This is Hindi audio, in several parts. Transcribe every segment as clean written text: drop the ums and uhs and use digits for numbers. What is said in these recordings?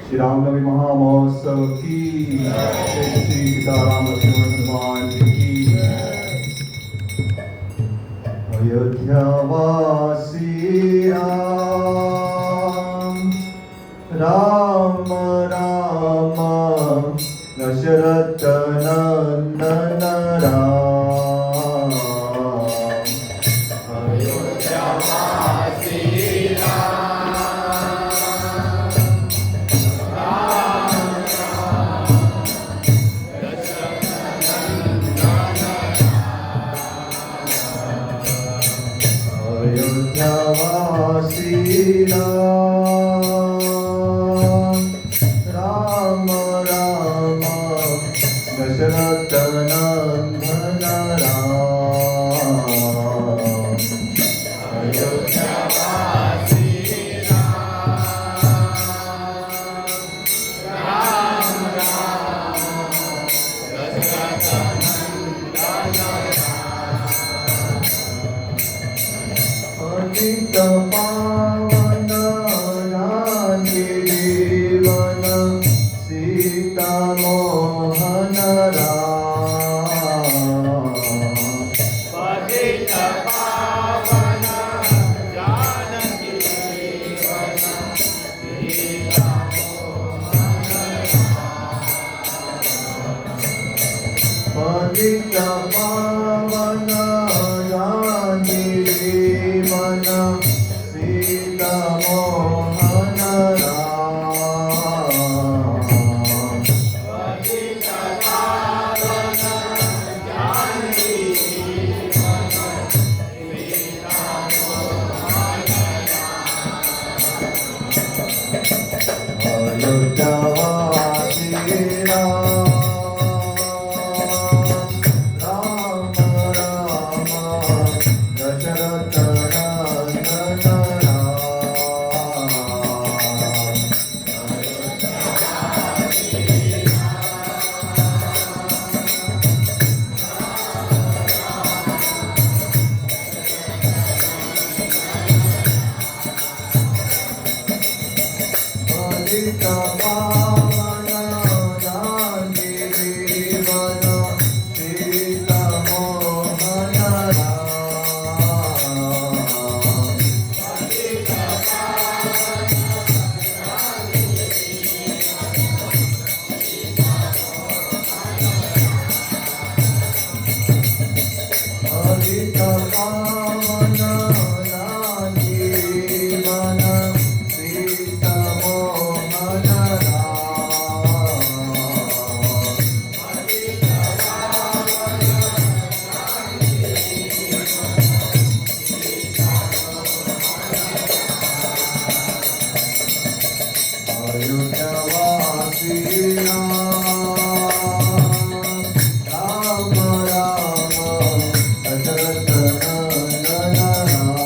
श्री रामनवमी महामहोत्सव की श्री सीताराम लक्ष्मण हनुमान जी की अयोध्यावासी राम राम दशरथ नंदन राम अयोध्यावासी राम राम दशरथ नंदन राम अयोध्यावासी राम राम दशरथ नंदन पतित पावन जानकी जीवन सीता मोहन राम पतित पावन जानकी जीवन सीता पतित पावन जानकी जीवन सीता मोहन राम पतित पावन जानकी जीवन सीता अयोध्यावासी राम राम दशरथ नंदन राम पतित पावन जानकी जीवन सीता मोहन राम पतित पावन जानकी जीवन सीता मोहन राम अयोध्यावासी राम राम दशरथ नंदन राम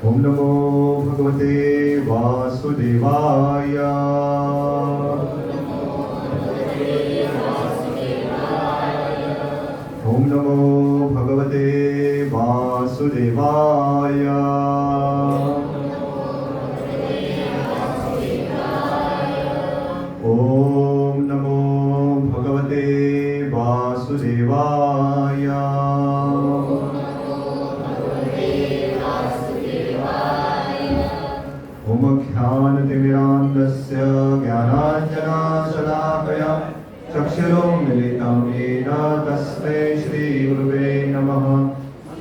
ओम नमो भगवते वासुदेवाय ओम नमो भगवते वासुदेवाय ओम नमो भगवते वासुदेवाय ओम ज्ञानतिमिरान्धस्य ज्ञानाञ्जनशलाकया चक्षुरुन्मीलितं येन तस्मै श्रीगुरुवे नमः।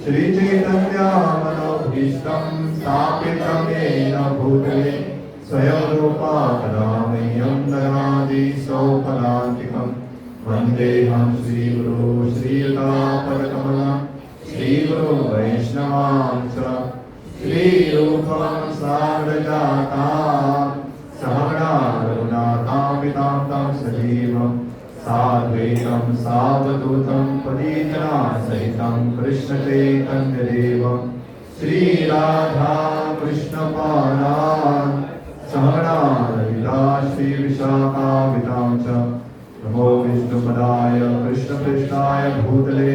श्रीचैतन्यमनोभीष्टं स्थापितं येन भूतले स्वयं रूपा कदा मह्यं ददाति स्वपदान्तिकं। वन्देऽहं श्रीगुरो श्रीयुतापदकमलं श्रीगुरो वैष्णवांश्च श्रीरूपं साग्रजातां सहगणा रघुनाथान्वितां तं सजीवं साद्वैतं सावधूतं परिजनासहितं कृष्णचैतन्यदेवं श्रीराधा कृष्णपादान् सहगणा ललिता श्रीविशाखान्वितां च नमो विष्णुपदाय कृष्णपृष्ठाय भूतले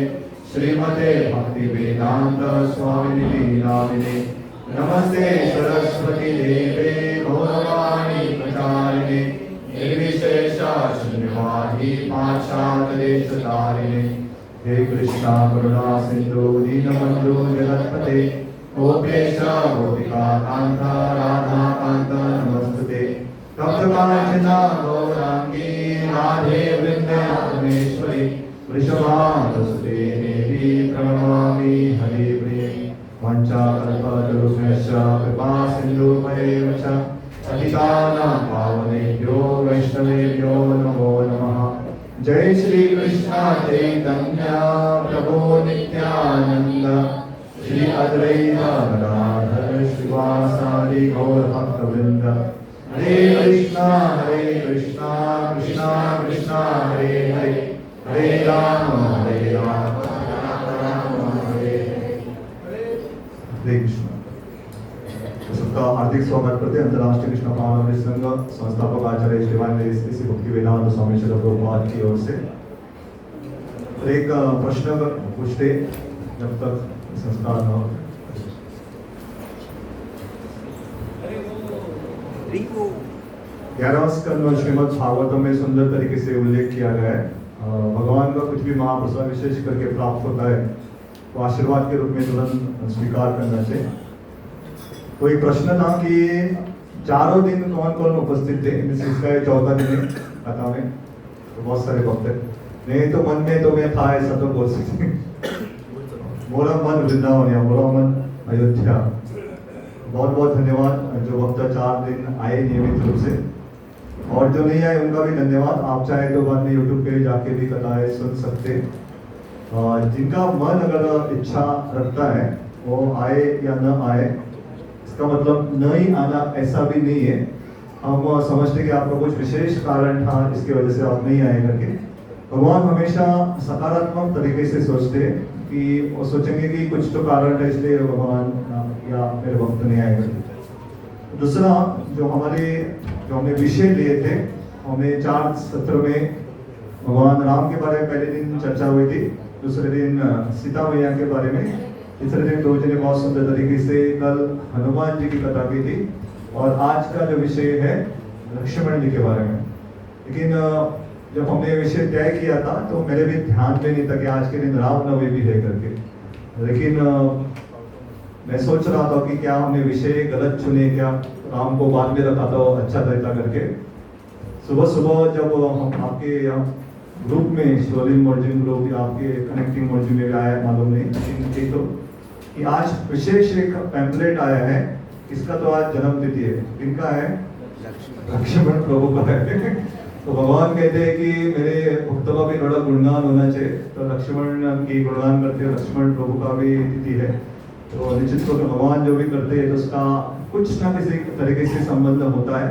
श्रीमते भक्तिवेदान्त स्वामिनिधि नामिने नमस्ते सरस्वती देवे गौरवाणी प्रचारिणे निर्विशेषा शून्यवादी पाश्चात्यदेशतारिणे हे कृष्णा करुणा सिंधु दीनबंधु जगत्पते गोपेश गोपिका कांत राधा कांत नमस्ते तप्तकांचना गौरांगी राधे वृंदावनेश्वरी वृषभानुसुते देवी प्रणमामि हरिप्रिये वंचाकल्पतरुभ्यश्च कृपा सिन्धुभ्येव च पतितानां पावनेभ्यो वैष्णवेभ्यो नमो नमः। जय श्री कृष्ण चैतन्य प्रभु नित्यानंद श्री अद्वैत गदाधर श्रीवासादि गौर भक्तवृंद हरे कृष्णा कृष्णा कृष्णा हरे हरे हरे राम राम राम हरे कृष्ण। सबका हार्दिक स्वागत करते हैं अंतर्राष्ट्रीय कृष्ण प्राणवादी संघ संस्थापक आचार्य श्रीमान श्री भक्ति वेदांत स्वामी श्री प्रभुपाद की ओर से एक प्रश्न पूछते जब तक संस्कार न हो। 11वां स्कंद और श्रीमद् भागवतम में सुंदर तरीके से उल्लेख किया गया है भगवान का कुछ भी महाप्रसाद विशेष करके प्राप्त होता है तो आशीर्वाद के रूप में तुरंत स्वीकार करना चाहिए। तो एक प्रश्न था कि चारों दिन कौन कौन उपस्थित थे, इसका चौथा दिन है कथा में तो बहुत सारे भक्त है नहीं तो मन में तो मैं था ऐसा तो बोल सकते मोरा मन वृंदावन या मोरा मन अयोध्या। बहुत बहुत धन्यवाद जो भक्त 4 दिन आए नियमित रूप से और जो नहीं आए उनका भी धन्यवाद। आप चाहे तो बाद में यूट्यूब पे जाके भी कथाएं सुन सकते। जिनका मन अगर इच्छा रखता है वो आए या न आए इसका मतलब न ही आना ऐसा भी नहीं है। हम समझते कि आपका कुछ विशेष कारण था जिसकी वजह से आप नहीं आए करके। भगवान हमेशा सकारात्मक तरीके से सोचते हैं कि वो सोचेंगे कि कुछ तो कारण है इसलिए भगवान या मेरे भक्त नहीं आए करके। दूसरा जो हमने विषय लिए थे हमें 4 सत्र में भगवान राम के बारे में पहले दिन चर्चा हुई थी, दूसरे दिन सीता मैया के बारे में, तीसरे दिन दो जी ने बहुत सुंदर तरीके से कल हनुमान जी की कथा की थी और आज का जो विषय है लक्ष्मण जी के बारे में। लेकिन जब हमने विषय तय किया था तो मेरे भी ध्यान में नहीं था कि आज के दिन रामनवमी भी है करके। लेकिन मैं सोच रहा था कि क्या हमने विषय गलत चुने, क्या राम को बाद में रखा तो अच्छा रहता करके। सुबह सुबह जब हम आपके यहाँ ग्रुप में शिवलिंग मर्जिंग ग्रुप या आपके कनेक्टिंग मर्जिंग में आया मालूम नहीं लेकिन तो कि आज विशेष एक पैम्पलेट आया है। इसका तो आज जन्म तिथि है, इनका है लक्ष्मण प्रभु का है। तो भगवान कहते हैं कि मेरे भक्तों का भी थोड़ा गुणगान होना चाहिए तो लक्ष्मण की गुणगान करते हैं। लक्ष्मण प्रभु का भी तिथि है तो निश्चित तौर पर भगवान जो भी करते हैं तो उसका कुछ ना किसी तरीके से संबंध होता है।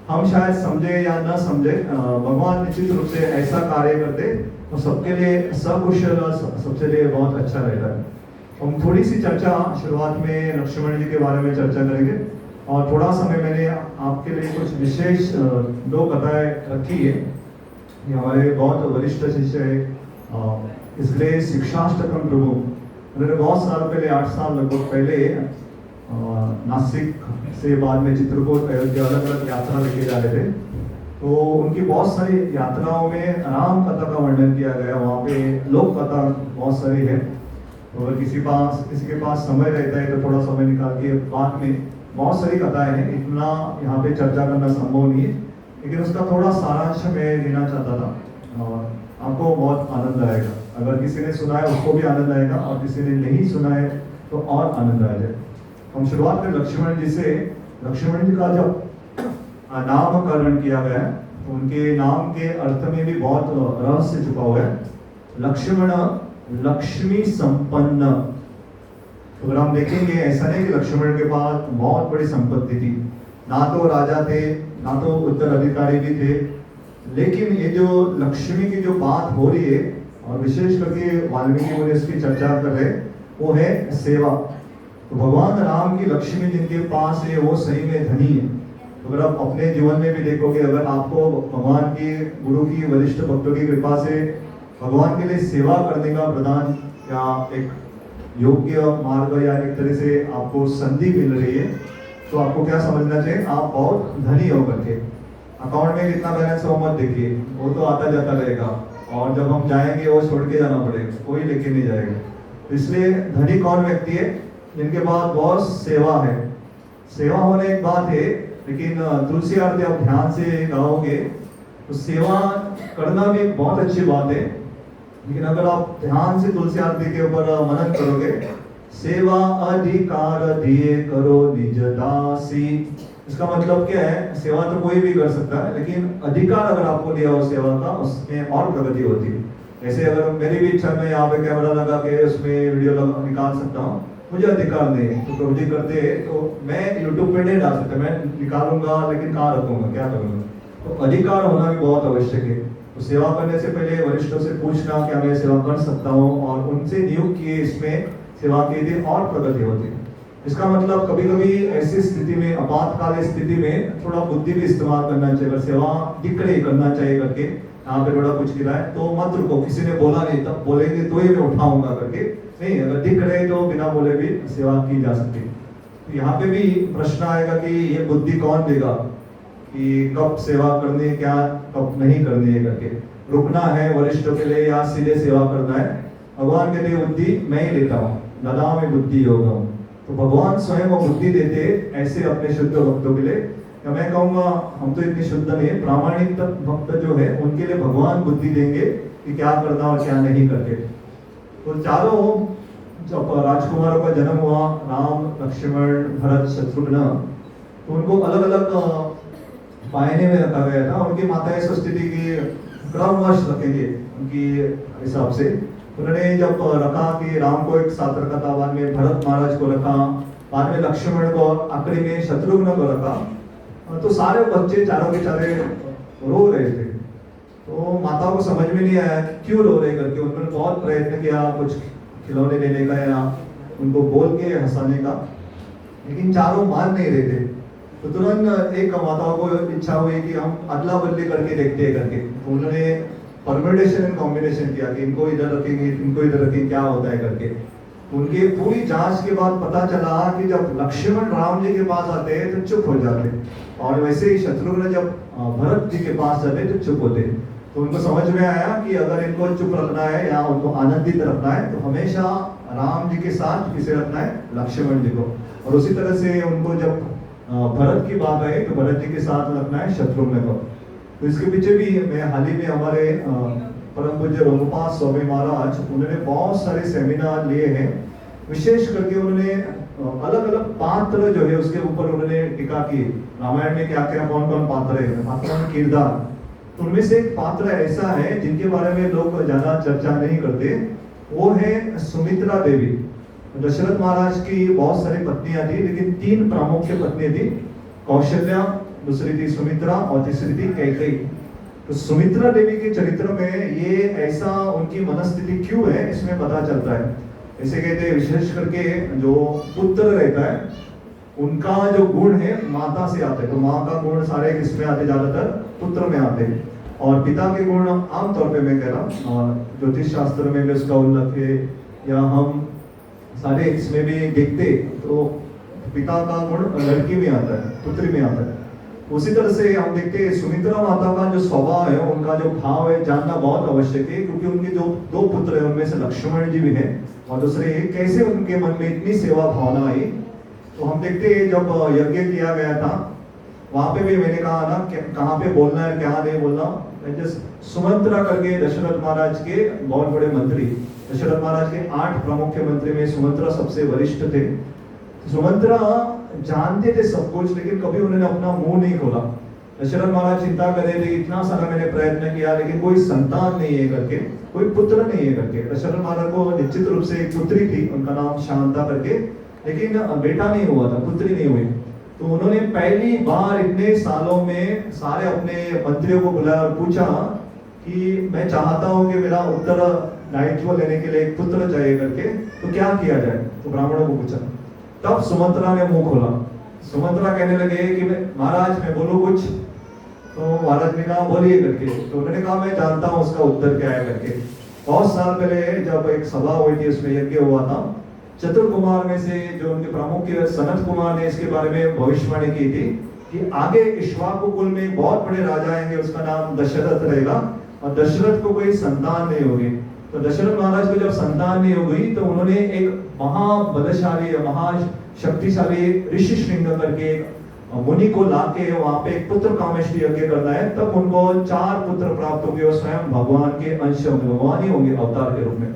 हम शायद समझे या न समझे भगवान निश्चित रूप से ऐसा कार्य करते तो सबके लिए सकुशल सबसे लिए बहुत अच्छा रहता है। हम थोड़ी सी चर्चा शुरुआत में लक्ष्मण जी के बारे में चर्चा करेंगे और थोड़ा समय मैंने आपके लिए कुछ विशेष 2 कथाएं रखी है। ये हमारे बहुत वरिष्ठ शिष्य है इसलिए शिक्षाष्टकम प्रभु उन्होंने बहुत साल पहले 8 साल लगभग पहले नासिक से बाद में चित्रकूट अयोध्या अलग अलग यात्रा लेके जा रहे थे तो उनकी बहुत सारी यात्राओं में राम कथा का वर्णन किया गया। वहाँ पे लोक कथा बहुत सारी है तो अगर किसी के पास समय रहता है तो थोड़ा समय निकाल के बाद में बहुत सारी कथाएं हैं। इतना यहाँ पे चर्चा करना संभव नहीं है लेकिन उसका थोड़ा सारांश मैं देना चाहता था और आपको बहुत आनंद आएगा। अगर किसी ने सुना है उसको भी आनंद आएगा और किसी ने नहीं सुना है तो और आनंद आ जाए। हम शुरुआत करें लक्ष्मण जी से। लक्ष्मण जी का जब नामकरण किया गया है तो उनके नाम के अर्थ में भी बहुत रहस्य छुपा हुआ है। लक्ष्मण लक्ष्मी संपन्न। अगर हम देखेंगे ऐसा नहीं कि लक्ष्मण के पास बहुत बड़ी संपत्ति थी, ना तो राजा थे ना तो उत्तराधिकारी भी थे लेकिन ये जो लक्ष्मी की जो बात हो रही है और विशेष करके वाल्मीकि मुनि इसकी चर्चा कर रहे हैं, वो है सेवा। तो भगवान राम की लक्ष्मी जिनके पास है वो सही में धनी है। तो अगर आप अपने जीवन में भी देखोगे, अगर आपको भगवान की, गुरु की, वरिष्ठ भक्तों की कृपा से भगवान के लिए सेवा करने का प्रदान या एक योग्य मार्ग या एक तरह से आपको संधि मिल रही है, तो आपको क्या समझना चाहिए, आप बहुत धनी हो करके। अकाउंट में कितना बैलेंस हो मत देखिए, वो तो आता जाता रहेगा, और जब हम जाएंगे वो छोड़ के जाना पड़ेगा, कोई लेके नहीं जाएगा। इसलिए धनी कौन व्यक्ति है, जिनके पास बहुत सेवा है। सेवा होने एक बात है, लेकिन तुलसी आरती आप ध्यान से गाओगे तो सेवा करना भी एक बहुत अच्छी बात है, लेकिन अगर आप ध्यान से तुलसी आरती के ऊपर मनन करोगे, सेवा अधिकार दिए करो निज दासी, इसका मतलब क्या है, सेवा तो कोई भी कर सकता है, लेकिन अधिकार अगर आपको दिया हो सेवा का, उसमें और प्रगति होती है। जैसे अगर मेरी भी इच्छा में यहाँ पे कैमरा लगा के उसमें वीडियो निकाल सकता हूँ, मुझे अधिकार नहीं है, तो प्रभु जी करते हैं तो मैं यूट्यूब पे नहीं डाल सकता, मैं निकालूंगा लेकिन कहाँ रखूंगा, क्या करूंगा। तो अधिकार होना भी बहुत आवश्यक है। तो सेवा करने से पहले वरिष्ठों से पूछना क्या मैं सेवा कर सकता हूँ, और उनसे नियुक्त किए इसमें सेवा के लिए और प्रगति होती है। इसका मतलब कभी कभी ऐसी स्थिति में, आपातकालीन स्थिति में थोड़ा बुद्धि भी इस्तेमाल करना चाहिए। अगर सेवा दिख रही करना चाहिए करके, यहाँ पे थोड़ा कुछ गिरा है तो मत रुको, किसी ने बोला नहीं तब बोलेंगे तो ही मैं उठाऊंगा करके नहीं, अगर दिख रहे तो बिना बोले भी सेवा की जा सकती है। तो यहाँ पे भी प्रश्न आएगा कि ये बुद्धि कौन देगा कि कब सेवा करनी है, क्या कब नहीं करनी है करके। रुकना है वरिष्ठों के लिए या सीधे सेवा करना है, भगवान के लिए बुद्धि मैं ही देता हूँ, ददा में बुद्धि योगा हूँ। तो भगवान स्वयं वो बुद्धि देते ऐसे अपने शुद्ध भक्तों के लिए, या मैं कहूँगा हम तो इतने शुद्ध नहीं है, प्रामाणिक भक्त जो है उनके लिए भगवान बुद्धि देंगे कि क्या करना और क्या नहीं करके। तो चारों जब राजकुमारों का जन्म हुआ, राम, लक्ष्मण, भरत, शत्रुघ्न, तो उनको अलग अलग पायने में रखा गया था। उनकी माताएं स्थिति की क्रमवश रखेंगे उनकी हिसाब से। उन्होंने जब रखा कि राम को एक साथ रखा था, बाद में भरत महाराज को रखा, बाद में लक्ष्मण को, आखिरी में शत्रुघ्न को रखा। तो सारे बच्चे चारों के चारे रो रहे थे। तो माताओं को समझ में नहीं आया कि क्यों रो रहे करके। उन्होंने बहुत प्रयत्न किया कुछ खिलौने लेने का या उनको बोल के हंसाने का, लेकिन चारों मान नहीं रहे थे। तो तुरंत एक माताओं को इच्छा हुई कि हम अदला बदली करके देखते हैं करके। तो उन्होंने परम्यूटेशन एंड कॉम्बिनेशन किया कि इनको इधर रखेंगे, इनको इधर रखेंगे, क्या होता है करके। उनके पूरी जांच के बाद पता चला कि जब लक्ष्मण राम जी के पास आते हैं तो चुप हो जाते, और वैसे ही शत्रुघ्न जब भरत जी के पास जाते तो चुप होते। तो उनको समझ में आया कि अगर इनको चुप रखना है या उनको आनंदित रखना है तो हमेशा राम जी के साथ किसे रखना है, लक्ष्मण जी को। और उसी तरह से उनको जब भरत की बात आई तो भरत जी के साथ रखना है शत्रुघ्न को। तो इसके पीछे भी मैं हाल ही में हमारे परम पूज्य रघुपाल स्वामी महाराज, उन्होंने बहुत सारे सेमिनार लिए हैं। विशेष करके उन्होंने अलग अलग पात्र जो है उसके ऊपर उन्होंने टीका की। रामायण में क्या क्या कौन कौन पात्र है, पात्रों में किरदार। तो उनमें से एक पात्र ऐसा है जिनके बारे में लोग ज्यादा चर्चा नहीं करते, वो है सुमित्रा देवी। दशरथ महाराज की बहुत सारी पत्नियां थी, लेकिन 3 प्रमुख पत्नी थी, कौशल्या, दूसरी थी सुमित्रा और तीसरी थी कैकेयी। तो सुमित्रा देवी के चरित्र में ये ऐसा उनकी मनस्थिति क्यों है इसमें पता चलता है। ऐसे कहते हैं विशेष करके जो पुत्र रहता है उनका जो गुण है माता से आता है। तो माँ का गुण सारे किसमें आते, ज्यादातर पुत्र में आते हैं। और पिता के गुण आमतौर पे मैं कह रहा हूँ ज्योतिष शास्त्र में भी उसका उल्लेख है, या हम सारे इसमें भी देखते तो पिता का गुण लड़की में आता है, पुत्री में आता है। उसी तरह से हम देखते हैं सुमित्रा माता का जो स्वभाव है, उनका जो भाव है, जानना बहुत आवश्यक है, क्योंकि उनके जो 2 पुत्र हैं उनमें से लक्ष्मण जी भी हैं, और दूसरे कैसे उनके मन में इतनी सेवा भावना आई। तो हम देखते हैं जब यज्ञ किया गया था वहां पे भी मैंने कहा ना कहाँ पे बोलना है क्या नहीं बोलना। सुमित्रा करके दशरथ महाराज के बहुत बड़े मंत्री, दशरथ महाराज के 8 प्रमुख मंत्री में सुमित्रा सबसे वरिष्ठ थे। सुमित्रा जानते थे सब कुछ, लेकिन कभी उन्होंने अपना मुंह नहीं खोला। दशरथ महाराज चिंता कर रहे थे, इतना सारा मैंने प्रयत्न किया लेकिन कोई संतान नहीं है करके, कोई पुत्र नहीं है करके। दशरथ महाराज को निश्चित रूप से एक पुत्री थी, उनका नाम शांता करके, लेकिन बेटा नहीं हुआ था, पुत्री नहीं हुई। तो तो उन्होंने पहली बार इतने सालों में सारे अपने मंत्रियों को बुलाया और पूछा कि मैं चाहता हूं कि मेरा उत्तरदायित्व लेने के लिए एक पुत्र चाहिए करके, तो क्या किया जाए। तो ब्राह्मणों को पूछा। तब सुमंत्रा ने मुंह खोला। सुमंत्रा कहने लगे कि महाराज मैं बोलूं कुछ। तो महाराज ने कहा बोलिए करके। तो उन्होंने कहा मैं जानता हूं उसका उत्तर क्या है करके। बहुत साल पहले जब एक सभा हुई थी उसमें यज्ञ हुआ था, चतुर कुमार में से जो उनके प्रमुख सनत कुमार ने इसके बारे में भविष्यवाणी की थी कि आगे इक्ष्वाकु कुल में एक बहुत बड़े राजा आएंगे, उसका नाम दशरथ रहेगा और दशरथ को कोई संतान नहीं होगी। तो दशरथ महाराज को जब संतान नहीं हो गई तो उन्होंने एक महाबलशाली महाशक्तिशाली ऋषि श्रृंग करके एक मुनि को लाके वहां पे एक पुत्र कामेष्टि यज्ञ करना है। तब उनको 4 पुत्र प्राप्त होंगे और स्वयं भगवान के अंश होंगे, भगवान ही होंगे अवतार के रूप में।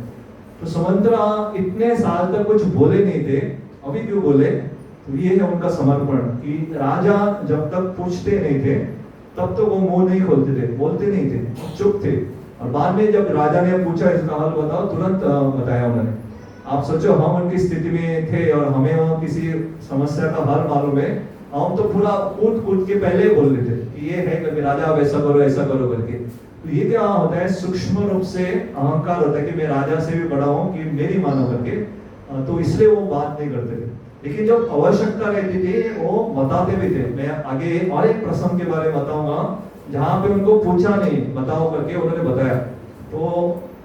तो सुमंत्रा इतने साल तक कुछ बोले नहीं थे, अभी क्यों बोले? तो ये है उनका समर्पण कि राजा जब तक पूछते नहीं थे तब तो वो मुंह नहीं खोलते थे, बोलते नहीं थे, चुप थे। और बाद में जब राजा ने पूछा इसका हल बताओ, तुरंत बताया उन्होंने। आप सोचो हम उनकी स्थिति में थे और हमें वहां किसी समस्या का हल मालूम है, हम तो पूरा कूद कूद के पहले बोल रहे थे कि ये है कि राजा आप ऐसा करो करके। तो ये क्या होता है, सूक्ष्म रूप से अहंकार होता है कि मैं राजा से भी बड़ा हूँ कि मेरी मानो करके, तो इसलिए वो बात नहीं करते थे। लेकिन जब आवश्यकता रहती थी वो बताते भी थे। मैं आगे और एक प्रसंग के बारे में बताऊंगा जहां पे उनको पूछा नहीं, बताओ करके उन्होंने बताया। तो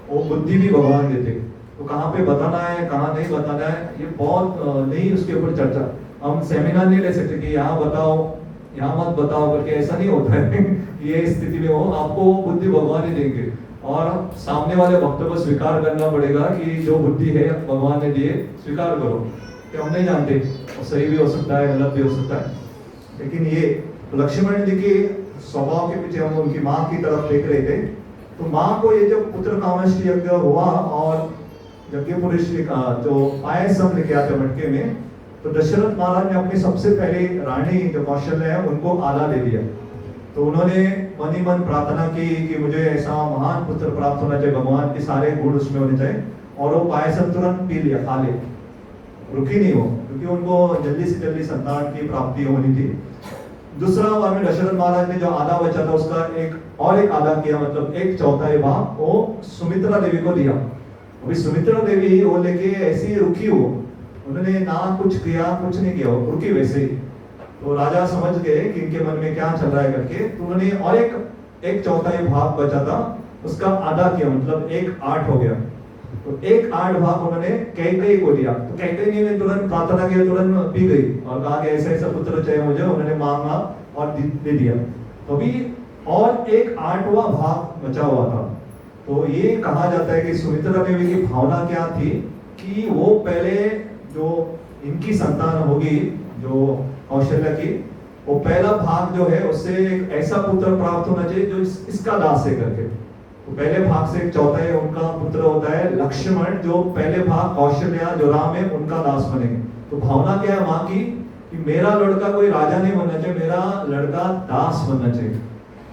वो बुद्धि भी भगवान देते, तो कहाँ पे बताना है कहाँ नहीं बताना है ये बहुत नहीं, उसके ऊपर चर्चा हम सेमिनार नहीं ले सकते कि यहाँ बताओ यहाँ मत बताओ करके, ऐसा नहीं होता है। ये स्थिति में हो आपको बुद्धि भगवान ही देंगे और सामने वाले भक्तों को स्वीकार करना पड़ेगा कि जो बुद्धि है भगवान ने दिए स्वीकार करो कि हम नहीं जानते, और सही भी हो सकता है गलत भी हो सकता है। लेकिन ये लक्ष्मण जी के स्वभाव के पीछे हम उनकी माँ की तरफ देख रहे थे। तो माँ को ये जो पुत्र कामेष्टि यज्ञ हुआ और यज्ञ पुरुष जो पायसम लेके आते मटके में, तो दशरथ महाराज ने अपनी सबसे पहली रानी जो कौशल्य है उनको आला दे दिया। तो उन्होंने मन ही मन प्रार्थना की कि मुझे ऐसा महान पुत्र प्राप्त होना चाहिए, भगवान के सारे गुण उसमें होने चाहिए। और वो पायसम तुरंत पी लिया, खा ले, रुकी नहीं वो, क्योंकि उनको जल्दी से जल्दी संतान की प्राप्ति होनी थी। दूसरा बार में दशरथ महाराज ने जो आधा बचा था उसका एक आधा किया, मतलब 1/4 भाग वो सुमित्रा देवी को दिया। अभी सुमित्रा देवी वो लेके ऐसी रुकी, हो उन्होंने ना कुछ किया कुछ नहीं किया, रुकी वैसे ही। तो राजा समझ गए कि इनके मन में क्या चल रहा है करके, तो उन्होंने और एक 1/4 भाग बचा था उसका आधा किया, मतलब 1/8 हो गया। तो 1/8 भाग उन्होंने कैकेयी को दिया। तो कैकेयी ने तुरंत प्रार्थना की, तुरंत पी गई और कहा कि ऐसा ऐसा पुत्र चाहिए मुझे, उन्होंने मांगा और दे दिया। तो अभी और 1/8वां भाग बचा हुआ था। तो ये कहा जाता है कि सुमित्रा देवी की भावना क्या थी कि वो पहले जो इनकी संतान होगी जो कौशल्य की, वो पहला भाग जो है उससे एक ऐसा पुत्र प्राप्त होना चाहिए जो इसका दास है करके। तो पहले भाग से 1/4 उनका पुत्र होता है लक्ष्मण, जो पहले भाग कौशल्या जो राम है उनका दास बनेंगे। तो भावना क्या है माँ की कि मेरा लड़का कोई राजा नहीं बनना चाहिए, मेरा लड़का दास बनना चाहिए।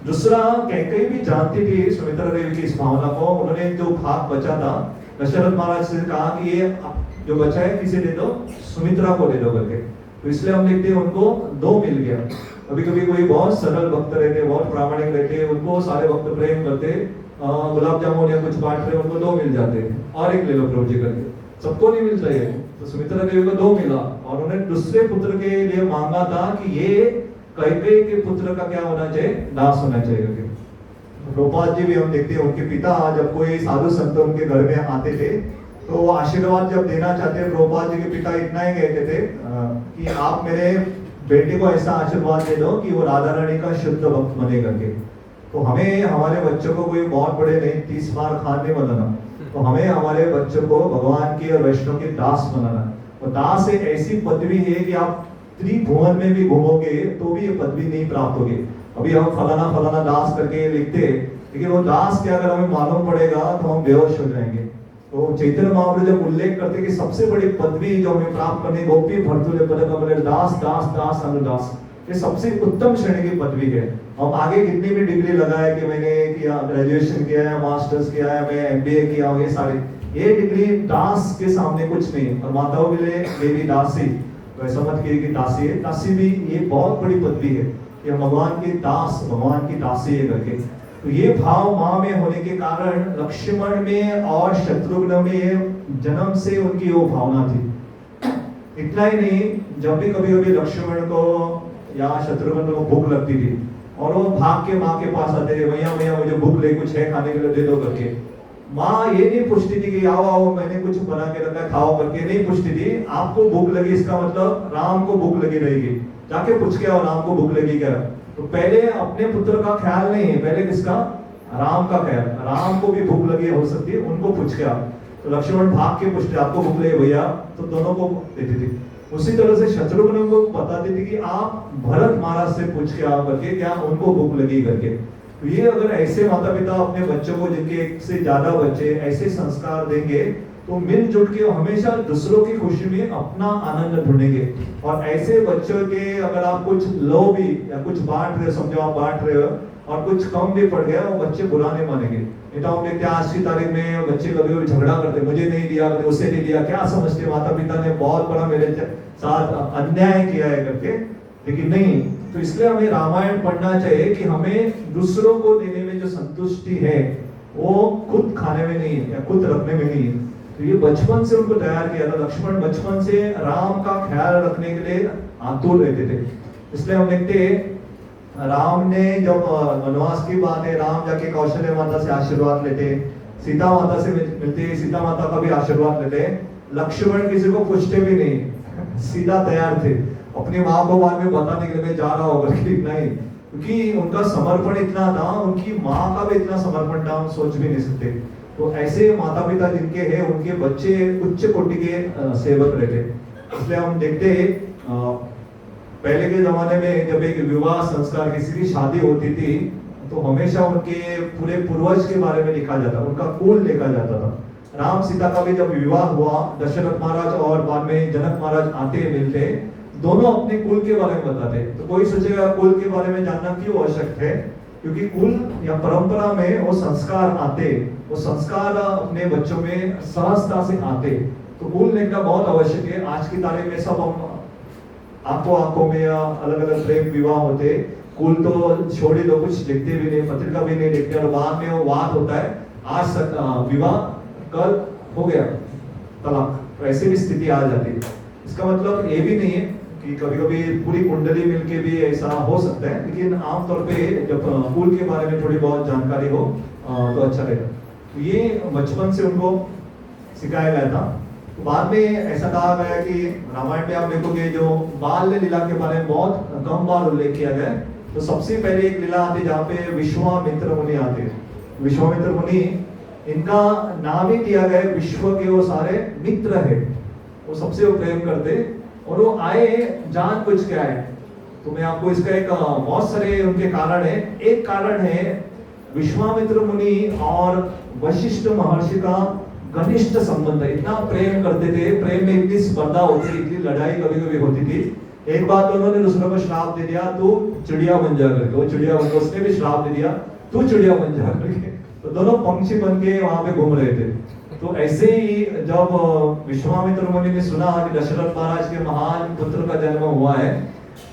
दूसरा कैकेयी भी जानती थी सुमित्रा देवी की इस भावना को। उन्होंने जो भाग बचा था दशरथ महाराज से कहा कि ये जो बचा है किसे दे दो, सुमित्रा को दे दो करके। तो इसलिए हम देखते हैं उनको 2 मिल गया। कभी कभी कोई बहुत सरल भक्त रहते, बहुत प्रामाणिक रहते, उनको सारे भक्त प्रेम करते, गुलाब जामुन या कुछ बांट रहे उनको 2 मिल जाते हैं, और एक ले लो प्रभु जी करके। सबको नहीं मिलता है। तो सुमित्रा देवी को 2 मिला और उन्हें दूसरे पुत्र के लिए मांगा था कि ये कैकेयी के पुत्र का क्या होना चाहिए, दास होना चाहिए। प्रभुपाद जी भी हम देखते हैं उनके पिता जब कोई साधु संत उनके घर में आते थे तो वो आशीर्वाद जब देना चाहते, प्रभुपाद जी के पिता इतना ही कहते थे कि आप मेरे बेटे को ऐसा आशीर्वाद दे दो कि वो राधा रानी का शुद्ध भक्त बने करके। तो हमें हमारे बच्चों को कोई बहुत बड़े नहीं 30 बार खान नहीं बनाना, तो हमें हमारे बच्चों को भगवान की और वैष्णव के दास बनाना। और दास एक ऐसी पदवी है कि आप त्रिभुवन में भी घूमोगे तो भी ये पदवी नहीं प्राप्त होगी। अभी हम फलाना फलाना दास करके लिखते, लेकिन वो दास क्या अगर हमें मालूम पड़ेगा तो हम बेहोश हो जाएंगे। तो चैतन्य महाप्रभु जब उल्लेख करते कि सबसे बड़ी पदवी जो हमें प्राप्त करनी, गोपी भर्तुले पदकमले दास दास दास अनुदास, ये सबसे उत्तम श्रेणी की पदवी है। हम आगे कितनी भी डिग्री लगाए कि मैंने किया, ग्रेजुएशन किया है, मास्टर्स किया है, मैं MBA किया हूँ, ये सारे ये डिग्री दास के सामने कुछ नहीं। और माताओं के लिए देवी दासी, तो ऐसा मत कीजिए कि दासी है, दासी भी ये बहुत बड़ी पदवी है, ये भगवान के दास, भगवान की दासी है करके। तो ये भाव माँ में होने के कारण लक्ष्मण में और शत्रुघ्न में जन्म से उनकी वो भावना थी। इतना ही नहीं, जब भी कभी कभी लक्ष्मण को या शत्रुघ्न को भूख लगती थी और वो भाग के माँ के पास आते थे, भैया भैया मुझे भूख ले, कुछ है खाने के लिए दे दो करके। माँ ये नहीं पूछती थी कि आओ आओ मैंने कुछ बना के रखा है खाओ करके, नहीं पूछती थी। आपको भूख लगी इसका मतलब राम को भूख लगी रहेगी, जाके पूछ के आओ राम को भूख लगी क्या। तो पहले अपने पुत्र का ख्याल नहीं है, पहले किसका, राम का ख्याल। राम को भी भूख लगी हो सकती है, उनको पूछ के आओ। तो लक्ष्मण भाग के पूछते आपको भूख लगी भैया, तो दोनों को देती थी। उसी तरह से शत्रुघ्न को बताती थी कि आप भरत महाराज से पूछ के आओ करके, क्या उनको भूख लगी करके। तो ये अगर ऐसे माता पिता अपने बच्चों को, जिनके एक से ज्यादा बच्चे, ऐसे संस्कार देंगे तो मिलजुल के हमेशा दूसरों की खुशी में अपना आनंद ढूंढेंगे। और ऐसे बच्चों के अगर आप कुछ लो भी या कुछ बांट रहे हो, समझो आप बांट रहे हो और कुछ कम भी पड़ गया, वो बच्चे बुरा नहीं मानेंगे। नहीं तो हम देखते हैं आज की तारीख में बच्चे कभी कभी झगड़ा करते, मुझे नहीं दिया, उसे नहीं दिया, क्या समझते माता पिता ने बहुत बड़ा मेरे साथ अन्याय किया है करके। लेकिन नहीं, तो इसलिए हमें रामायण पढ़ना चाहिए कि हमें दूसरों को देने में जो संतुष्टि है वो खुद खाने में नहीं है या खुद रखने में नहीं है। तो ये बचपन से उनको तैयार किया था। लक्ष्मण बचपन से राम का ख्याल रखने के लिए आतुर रहते थे। इसलिए हम देखते राम ने जब वनवास की बात है, राम जाके कौशल्य माता से आशीर्वाद लेते, सीता माता से मिलते, सीता माता का भी आशीर्वाद लेते। लक्ष्मण किसी को पूछते भी नहीं, सीधा तैयार थे अपनी माँ को बाद में बताने के लिए मैं जा रहा हूँ करके। नहीं, क्योंकि उनका समर्पण इतना था, उनकी माँ का भी इतना समर्पण था, हम सोच भी नहीं सकते। तो ऐसे माता पिता जिनके हैं, उनके बच्चे उच्च कोटि के सेवक रहते। इसलिए हम देखते पहले के जमाने में जब एक विवाह संस्कार, किसी की शादी होती थी, तो हमेशा उनके पूरे पूर्वज के बारे में लिखा जाता, उनका कुल लिखा जाता था। राम सीता का भी जब विवाह हुआ, दशरथ महाराज और बाद में जनक महाराज आते मिलते, दोनों अपने कुल के बारे में बताते। तो कोई सोचेगा कुल के बारे में जानना क्यों आवश्यक है, क्योंकि कुल या परंपरा में वो संस्कार आते, वो संस्कार अपने बच्चों में सहजता से आते। तो कुल लिखना बहुत आवश्यक है। आज की तारीख में सब हम आंखों आंखों में अलग अलग प्रेम विवाह होते, कुल तो छोड़ ही दो, कुछ देखते भी नहीं, पत्रिका भी नहीं देखते, और बाद में वो बात होता है आज विवाह कल हो गया तलाक, तो ऐसी भी स्थिति आ जाती है। इसका मतलब ये भी नहीं है कि कभी कभी पूरी कुंडली मिलके भी ऐसा हो सकता है, लेकिन आमतौर पे जब कुल के बारे में थोड़ी बहुत जानकारी हो तो अच्छा रहेगा। तो ये बचपन से उनको सिखाया गया था। तो बाद में ऐसा कहा गया कि रामायण में आप देखोगे जो बाल लीला के बारे में बहुत कम बार उल्लेख किया गया है। तो सबसे पहले एक लीला आती है जहाँ पे विश्वामित्र मुनि आते हैं। विश्वामित्र मुनि, इनका नाम ही दिया गया, विश्व के वो सारे मित्र है, वो सबसे वो प्रेम करते, और वो आए जान कुछ क्या है। तो मैं आपको इसका एक बहुत सारे उनके कारण है। एक कारण है विश्वामित्र मुनि और वशिष्ठ महर्षि का घनिष्ठ संबंध है। इतना प्रेम करते थे, प्रेम में इतनी स्पर्धा होती थी, इतनी लड़ाई कभी कभी होती थी। एक बात दोनों ने दूसरे को श्राप दे दिया, तू चिड़िया बन जा करके, वो चिड़िया बन, उसने भी श्राप दे दिया तू चिड़िया बन जा करके। तो दोनों पंछी बन के वहां पे घूम रहे थे। तो ऐसे ही जब विश्वामित्र मुनि ने सुना कि दशरथ महाराज के महान पुत्र का जन्म हुआ है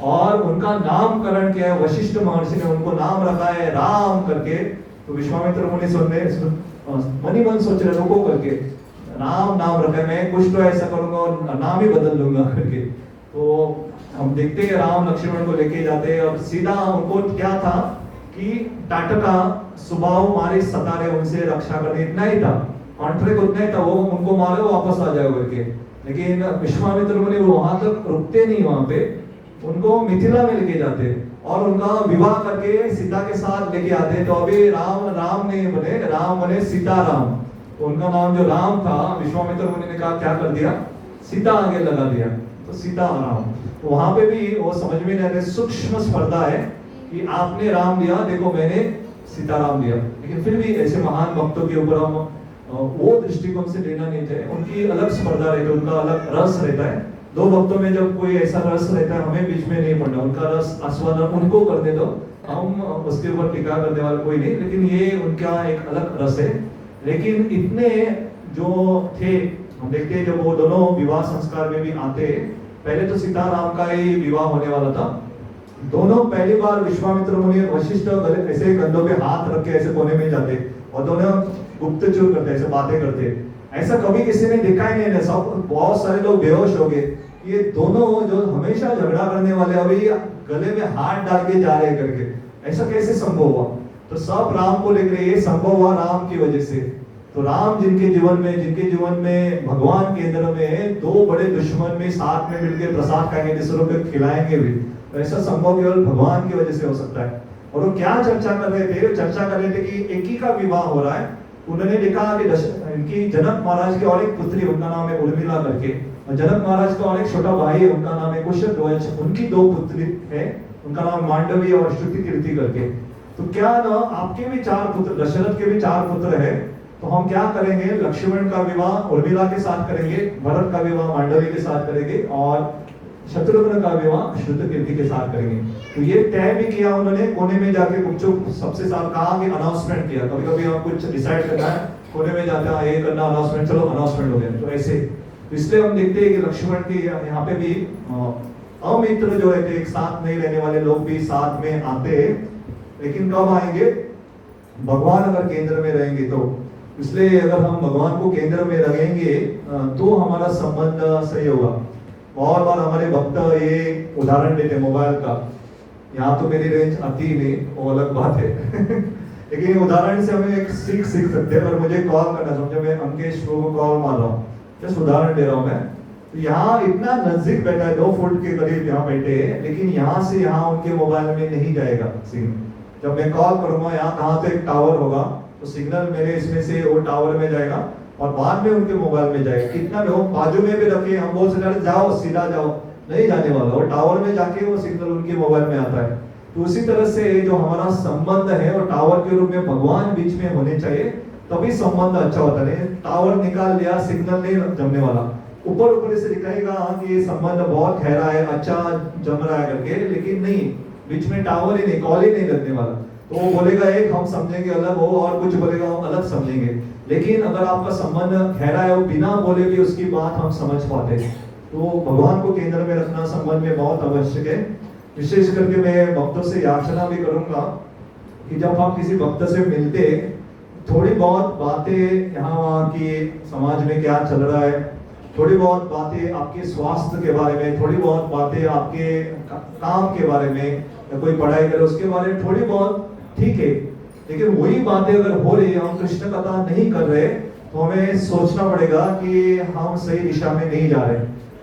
और उनका नामकरण किया है, वशिष्ठ महर्षि ने उनको नाम रखा है राम करके, तो विश्वामित्र मुनि सुनने मनी मन सोच रहे रुको करके, राम नाम रखा है, मैं कुछ तो ऐसा करूंगा और नाम ही बदल लूंगा करके। तो हम देखते हैं राम लक्ष्मण को लेके जाते हैं, और सीधा उनको क्या था कि टाटका स्वभाव मारे सतारे, उनसे रक्षा करने, इतना ही था, कॉन्ट्रैक्ट उतना ही था, वो उनको मारे वापस आ जाए करके। लेकिन विश्वामित्र मुनि वहां तक रुकते नहीं, वहां पे उनको मिथिला में लेके जाते और उनका विवाह करके सीता के साथ लेके आते। तो अभी राम नहीं बने, राम बने सीताराम। तो उनका नाम जो राम था, विश्वामित्र मुनि ने कहा क्या कर दिया, सीता आगे लगा दिया, तो सीताराम। तो वहां पे भी वो समझ में नहीं आते, सूक्ष्म स्पर्धा है कि आपने राम दिया, देखो मैंने सीताराम दिया। लेकिन फिर भी ऐसे महान भक्तों के ऊपर हम वो दृष्टिकोण से लेना नहीं चाहिए, उनकी अलग स्पर्धा रहती है, उनका अलग रस रहता है। दो भक्तों में जब कोई ऐसा रस रहता है, हमें बीच में नहीं पड़ना, उनका रस आस्वादन उनको करने दो, हम उसके ऊपर टीका करने वाला कोई नहीं। लेकिन ये उनका एक अलग रस है। लेकिन इतने जो थे, हम देखते हैं जब वो दोनों विवाह संस्कार में भी आते, पहले तो सीता राम का ही विवाह होने वाला था। दोनों पहली बार विश्वामित्र मुनि और वशिष्ठ ऐसे कंधों पे हाथ रख के ऐसे कोने में जाते और दोनों गुप्तचर करते, ऐसे बातें करते। ऐसा कभी किसी ने देखा ही नहीं। सब बहुत सारे लोग बेहोश हो गए। ये दोनों जो हमेशा झगड़ा करने वाले अभी गले में हाथ डाल के जा रहे करके, ऐसा कैसे संभव हुआ? तो सब राम को लेकर ये संभव हुआ राम की वजह से। तो राम जिनके जीवन में भगवान केंद्र में दो बड़े दुश्मन में साथ में मिलकर प्रसाद खाएंगे, दूसरों को खिलाएंगे भी, तो ऐसा संभव केवल भगवान की वजह से हो सकता है। और वो क्या चर्चा कर रहे थे? चर्चा कर रहे थे कि एक ही का विवाह हो रहा है। उन्होंने देखा कि इनकी जनक महाराज की और एक पुत्री, उनका नाम है उर्मिला करके, और जनक महाराज का और एक छोटा भाई है, उनका नाम है कुशध्वज। उनकी दो पुत्री है, उनका नाम मांडवी और श्रुति कीर्ति करके। तो क्या ना आपके भी 4 पुत्र, दशरथ के भी 4 पुत्र है, तो हम क्या करेंगे? लक्ष्मण का विवाह उर्मिला के साथ करेंगे, भरत का विवाह मांडवी के साथ करेंगे और शत्रुघ्न का विवाह श्रुति कीर्ति के साथ करेंगे। तो ये तय भी किया उन्होंने। कोने में जाके गुपचुप सबसे साथ कहा कि अनाउंसमेंट किया। कभी कभी हम कुछ डिसाइड करना है, कोने में जाते हैं, ये करना अनाउंसमेंट, चलो अनाउंसमेंट हो गया। तो ऐसे इसलिए हम देखते हैं कि लक्ष्मण की यहाँ पे भी अमित्र जो है, एक साथ नहीं रहने वाले लोग भी साथ में आते हैं, लेकिन कब आएंगे? भगवान अगर केंद्र में रहेंगे तो। इसलिए अगर हम भगवान को केंद्र में रखेंगे तो हमारा संबंध सही होगा। बहुत बार हमारे भक्त ये उदाहरण देते मोबाइल का। यहाँ तो मेरी रेंज आती ही नहीं, वो अलग बात है लेकिन उदाहरण से हमें एक सीख सकते हैं। और मुझे कॉल करना, समझो मैं अंकेश को कॉल मार रहा हूँ, जस्ट उदाहरण दे रहा हूँ मैं। तो यहाँ इतना नजदीक बैठा है, 2 फुट के करीब यहाँ बैठे हैं, लेकिन यहाँ से यहाँ उनके मोबाइल में नहीं जाएगा सिग्नल। जब मैं कॉल करूंगा, यहाँ कहाँ तो एक टावर होगा, तो सिग्नल मेरे इसमें से वो टावर में जाएगा और बाद में उनके मोबाइल में जाएगा। कितना भी हो, बाजू में भी रखे, हम बोल सकते जाओ सीधा जाओ, नहीं जाने वाला। और टावर में जाके वो सिग्नल उनके मोबाइल में आता है। तो उसी तरह से जो हमारा संबंध है वो टावर के रूप में भगवान बीच में होने चाहिए, तभी संबंध अच्छा होता है। टावर निकाल लिया, सिग्नल नहीं जमने वाला। ऊपर से दिखाएगा कि ये संबंध बहुत गहरा है, अच्छा जम रहा है करके, लेकिन नहीं, बीच में टावर ही नहीं, कॉल ही नहीं लगने वाला। तो वो बोलेगा एक, हम समझेंगे अलग, वो और कुछ बोलेगा हम अलग समझेंगे। लेकिन अगर आपका संबंध गहरा है, वो बिना बोले भी उसकी बात हम समझ पाते हैं। तो भगवान को केंद्र में रखना संबंध में बहुत आवश्यक है। विशेष करके मैं भक्तों से याचना भी करूंगा कि जब आप किसी भक्त से मिलते, थोड़ी बहुत बातें यहाँ वहाँ की समाज में क्या चल रहा है, थोड़ी बहुत बातें आपके स्वास्थ्य के बारे में, थोड़ी बहुत बातें आपके काम के बारे में, या कोई पढ़ाई करे उसके बारे में थोड़ी बहुत, ठीक है। लेकिन वही बातें अगर हो रही है, हम कृष्ण कथा नहीं कर रहे, तो हमें सोचना पड़ेगा कि हम सही दिशा में नहीं जा रहे।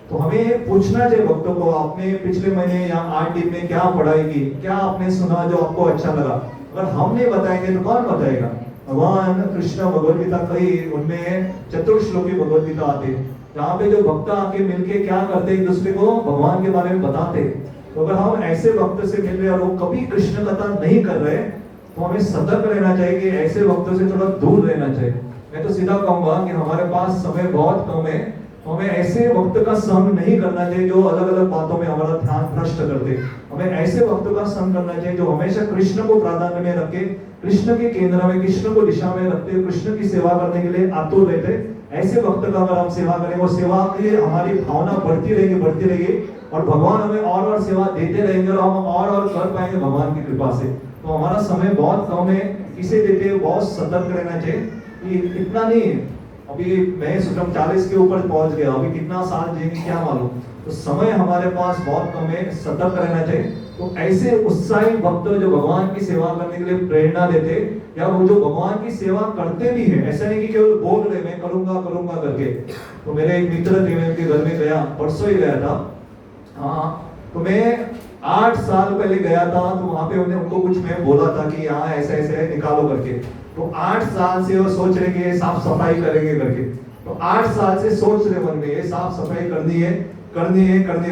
तो हमें पूछना चाहिए भक्तों को, आपने पिछले महीने या 8 दिन में क्या पढ़ाई की, क्या आपने सुना जो आपको अच्छा लगा। अगर हम नहीं बताएंगे तो कौन बताएगा? भगवान कृष्ण भगवद गीता कही, उनमें चतुर्श्लोकी भगवद गीता आते, जहाँ पे जो भक्त आके मिलके क्या करते, एक दूसरे को भगवान के बारे में बताते। तो अगर हम ऐसे भक्त से मिल रहे और वो कभी कृष्ण कथा नहीं कर रहे, तो हमें सतर्क रहना चाहिए कि ऐसे भक्तों से थोड़ा दूर रहना चाहिए। मैं तो सीधा कहूंगा कि हमारे पास समय बहुत कम है, तो हमें ऐसे भक्त का संग नहीं करना चाहिए जो अलग अलग बातों में हमारा ध्यान भ्रष्ट कर दे। हमें ऐसे भक्तों का संग करना चाहिए जो हमेशा कृष्ण को प्राधान्य में रखे, कृष्ण के केंद्र में, कृष्ण को दिशा में रखते, कृष्ण की सेवा करने के लिए आतुर रहते। ऐसे भक्त का अगर हम सेवा करें, वो सेवा के लिए हमारी भावना बढ़ती रहेगी और भगवान हमें और सेवा देते रहेंगे और हम और कर पाएंगे भगवान की कृपा से। तो हमारा समय बहुत कम है, इसे देते हुए बहुत सतर्क रहना चाहिए कि इतना नहीं, अभी मैं सुखम 40 के ऊपर पहुंच गया, अभी कितना साल जिएंगे क्या मालूम। तो समय हमारे पास बहुत कम है, सतर्क रहना चाहिए। तो ऐसे उत्साही भक्त जो भगवान की सेवा करने के लिए प्रेरणा देते, या वो जो भगवान की सेवा करते भी है, ऐसा नहीं कि केवल बोल रहे मैं करूंगा करके। तो मेरे एक मित्र थे, मैं उनके घर में गया, परसों ही गया था। हाँ, तो मैं 8 साल पहले गया था, तो वहां पे उनको कुछ मैं बोला था कि यहाँ ऐसे ऐसे निकालो करके। तो 8 साल से वो सोच रहे कि साफ सफाई करेंगे करके। तो 8 साल से सोच रहे मन में ये साफ सफाई करनी है।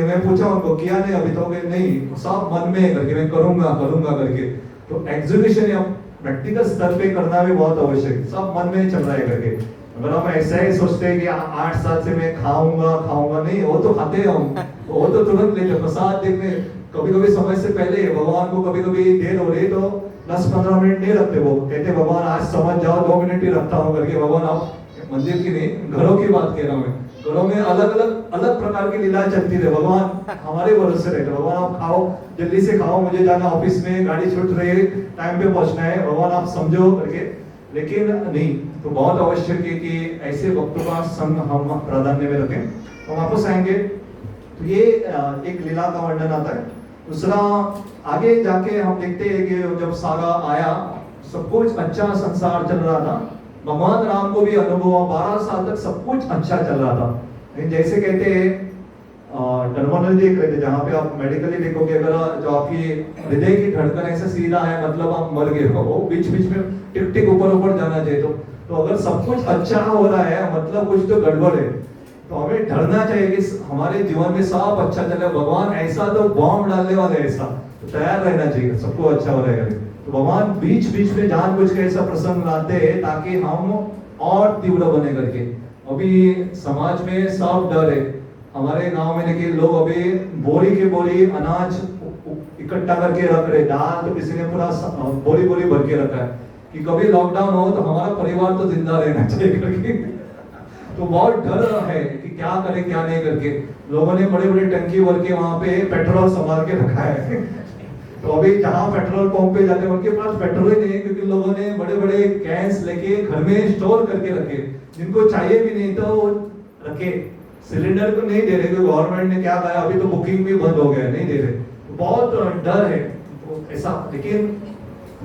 मैं पूछा उनको, किया नहीं अभी? तो नहीं, सब मन में करके मैं करूंगा करके। तो एग्जीक्यूशन या प्रैक्टिकल स्तर पे करना भी बहुत आवश्यक, सब मन में चल रहा है करके। अगर हम ऐसा ही सोचते हैं कि 8 साल से मैं खाऊंगा नहीं, वो तो खाते हैं हम, वो तो तुरंत लेते प्रसाद देखने। कभी समय से पहले भगवान को कभी देर हो रही तो 10-15 मिनट नहीं रखते, वो कहते भगवान आज समझ जाओ 2 मिनट ही रखता हूँ करके। भगवान आप मंदिर की नहीं, घरों की बात कह रहा हूँ मैं। घरों में अलग प्रकार की लीला चलती रहे, भगवान हमारे भरोसे रहते, भगवान आप खाओ, जल्दी से खाओ, मुझे जाना ऑफिस में, गाड़ी छूट रही है, टाइम पे पहुंचना है, भगवान आप समझो करके। लेकिन नहीं, तो बहुत आवश्यक है कि ऐसे वक्तों का संग हम प्राधान्य में रखें। तो हम वापस आएंगे, तो ये एक लीला का वर्णन आता है। दूसरा, आगे जाके हम देखते हैं कि जब सारा आया, सब कुछ अच्छा संसार चल रहा था, भगवान राम को भी अनुभव हुआ, 12 साल तक सब कुछ अच्छा चल रहा था। लेकिन जैसे कहते हैं टर्मिनोलॉजी कहते हैं, जहाँ पे आप मेडिकली देखोगे, अगर जो आपकी हृदय की धड़कन ऐसे सीधा है, मतलब आप मर गए हो, वो बीच बीच में टिक टिक ऊपर ऊपर जाना चाहिए। तो अगर सब कुछ अच्छा हो रहा है, मतलब कुछ तो गड़बड़ है। तो हमें डरना चाहिए कि हमारे जीवन में सब अच्छा चले, भगवान ऐसा तो बॉम्ब डालने वाले ऐसा, तो तैयार रहना चाहिए, सबको अच्छा हो रहेगा। तो भगवान बीच बीच में जानबूझ के ऐसा प्रसंग लाते हैं ताकि हम और तीव्र बने करके। अभी समाज में सब डर है, हमारे गांव में देखिए लोग अभी बोरी के बोरी अनाज इकट्ठा करके रख रहे, दाल तो किसी ने पूरा बोरी बोरी भर के रखा है कि कभी लॉकडाउन हो तो हमारा परिवार तो जिंदा रहना चाहिए करके। तो बहुत डर है कि क्या करें क्या नहीं करके, लोगों ने बड़े बड़े टंकी भर के वहां पे पेट्रोल संभाल के रखा है। तो अभी जहां पेट्रोल पंप पे जाते हैं उनके पास पेट्रोल ही नहीं है, क्योंकि लोगों ने बड़े बड़े कैंस लेके घर में स्टोर करके रखे, जिनको चाहिए भी नहीं तो रखे। सिलेंडर को नहीं दे रहे, क्योंकि गवर्नमेंट ने क्या कहा, अभी तो बुकिंग भी बंद हो गया, नहीं दे रहे। तो बहुत डर है तो ऐसा। लेकिन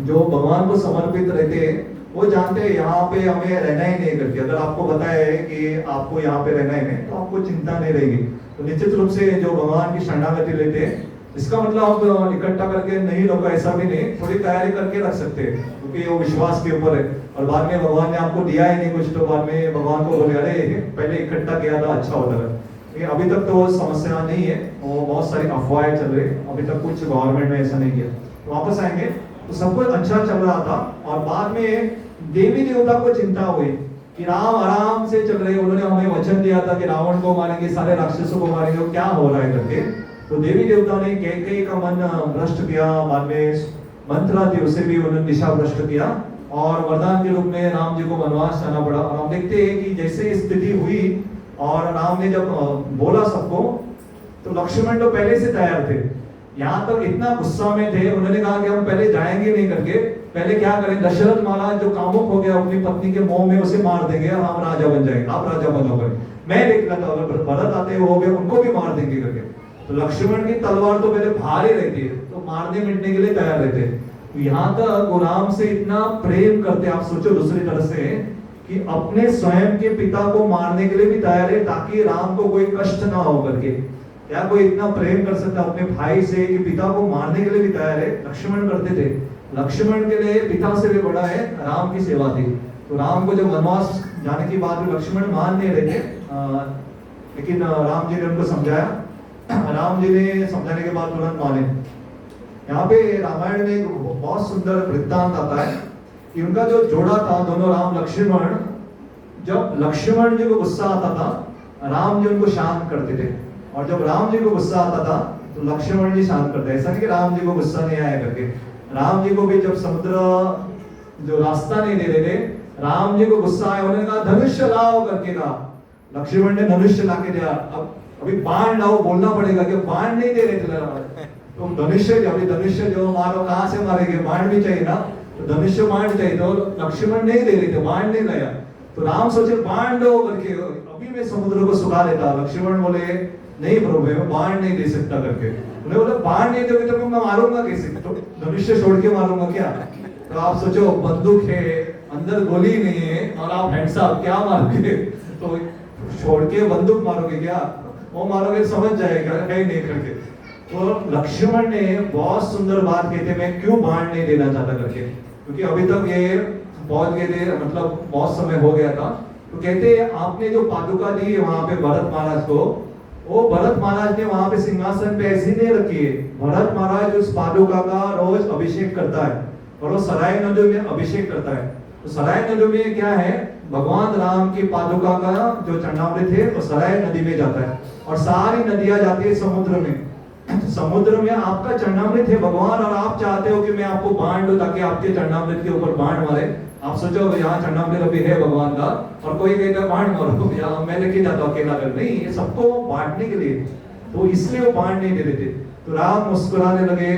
जो भगवान को समर्पित रहते हैं वो जानते हैं यहाँ पे हमें रहना ही नहीं करके। अगर आपको बताया है कि आपको यहाँ पे रहना ही नहीं, तो आपको चिंता नहीं रहेगी। तो निश्चित रूप से जो भगवान की शरणागति लेते हैं, इसका मतलब आप इकट्ठा करके नहीं रखो, ऐसा भी नहीं, थोड़ी तैयारी करके रख सकते हैं, क्योंकि वो विश्वास के ऊपर है। और बाद में भगवान ने आपको दिया ही नहीं कुछ, तो बाद में भगवान को बोले अरे पहले इकट्ठा किया था अच्छा होता है। लेकिन अभी तक तो समस्या नहीं है, वो बहुत सारी अफवाहें चल रही है, अभी तक कुछ गवर्नमेंट ने ऐसा नहीं किया। तो वापस आएंगे, तो सब कुछ अच्छा चल रहा था, और बाद में देवी देवता को चिंता हुई कि राम आराम से चल रहे, उन्होंने हमें वचन दिया था कि रावण को मारेंगे, सारे राक्षसों को मारेंगे, क्या हो रहा है करके। तो देवी देवता ने कैकेयी का मन भ्रष्ट किया, बाद में मंत्रा थी उसे भी उन्होंने दिशा भ्रष्ट किया, और वरदान के रूप में राम जी को वनवास जाना पड़ा। और हम देखते हैं कि जैसे स्थिति हुई और राम ने जब बोला सबको, तो लक्ष्मण तो पहले से तैयार थे, यहाँ तक इतना गुस्सा में थे, उन्होंने कहा कि हम पहले जाएंगे नहीं करके, पहले क्या करें, दशरथ महाराज जो कामुक हो गया अपनी पत्नी के मोह में, उसे मार देंगे, हम राजा बन जाएंगे, आप राजा बनोगे। मैं देख रहा था अगर भरत आते हो गए, उनको भी मार देंगे करके। तो लक्ष्मण की तलवार तो पहले बाहर ही रहती है, तो मारने मिटने के लिए तैयार रहते। तो यहाँ तक वो राम से इतना प्रेम करते, आप सोचो दूसरी तरह से कि अपने स्वयं के पिता को मारने के लिए भी तैयार है, ताकि राम को कोई कष्ट ना हो करके। क्या कोई इतना प्रेम कर सकता अपने भाई से कि पिता को मारने के लिए भी तैयार है? लक्ष्मण करते थे। लक्ष्मण के लिए पिता से भी बड़ा है राम की सेवा थी। तो राम को जब वनवास जाने की बात हुई, लक्ष्मण मान नहीं रहे थे, लेकिन राम जी ने उनको समझाया, राम जी ने समझाने के बाद तुरंत माने। यहाँ पे रामायण में एक बहुत सुंदर वृत्तांत आता है कि उनका जो जोड़ा था दोनों राम लक्ष्मण, जब लक्ष्मण जी को गुस्सा आता था राम जी उनको शांत करते थे, और जब राम जी को गुस्सा आता था तो लक्ष्मण जी शांत करते। ऐसा नहीं कि राम जी को गुस्सा नहीं आया करके, राम जी को भी जब समुद्र जो रास्ता नहीं दे रहे थे, राम जी को गुस्सा आया, उन्होंने कहा धनुष्य लाओ करके कहा, लक्ष्मण ने धनुष्य ला के दिया। अब अभी बाण लाओ बोलना पड़ेगा कि बाण नहीं दे रहे थे, तो धनुष्य अभी धनुष्य जो मारो कहां से मारेंगे, बाण भी चाहिए ना, तो धनुष्य बाण चाहिए, तो लक्ष्मण नहीं दे रहे थे, बाण नहीं लाया। तो राम सोचे बाण दो करके, अभी मैं समुद्र को सुखा लेता। लक्ष्मण बोले नहीं प्रभु मैं बाण नहीं दे सकता करके। उन्हें बोला बाण नहीं दोगे तो मैं मारूंगा कैसे, तो धनुष्य छोड़ के मारूंगा क्या? तो आप सोचो बंदूक है, अंदर गोली नहीं है, और आप हैंडसाप क्या मारोगे? तो छोड़ के बंदूक मारोगे क्या? वो मारोगे समझ जाएगा है नहीं करके। तो लक्ष्मण ने बहुत सुंदर बात कहते, मैं क्यों बाण नहीं देना चाहता करके, क्योंकि अभी तक ये पहुंच गए थे, मतलब बहुत समय हो गया था। तो कहते आपने जो पादुका दी है वहां पे भरत महाराज को, वो भरत महाराज ने वहां पे सिंहासन पे ऐसी नहीं रखी है। भरत महाराज उस पादुका का रोज अभिषेक करता है, और वो सराय नदी में अभिषेक करता है। तो सराय नदी में क्या है, भगवान राम की पादुका का जो चरणामृत है वो सराय नदी में जाता है, और सारी नदियां जाती है समुद्र में। समुद्र में आपका चरणामृत है भगवान, और आप चाहते हो कि मैं आपको बाण दूं ताकि आपके चरणामृत के ऊपर बाण मारे, आप सोचो यहाँ चंडामुंडा भी है भगवान का और कोई कहता है बांट मारो, यहाँ मैं लेके जाता हूँ अकेला कर, नहीं, ये सबको बांटने के लिए, तो इसलिए वो बांट नहीं दे रहे थे। तो राम मुस्कुराने लगे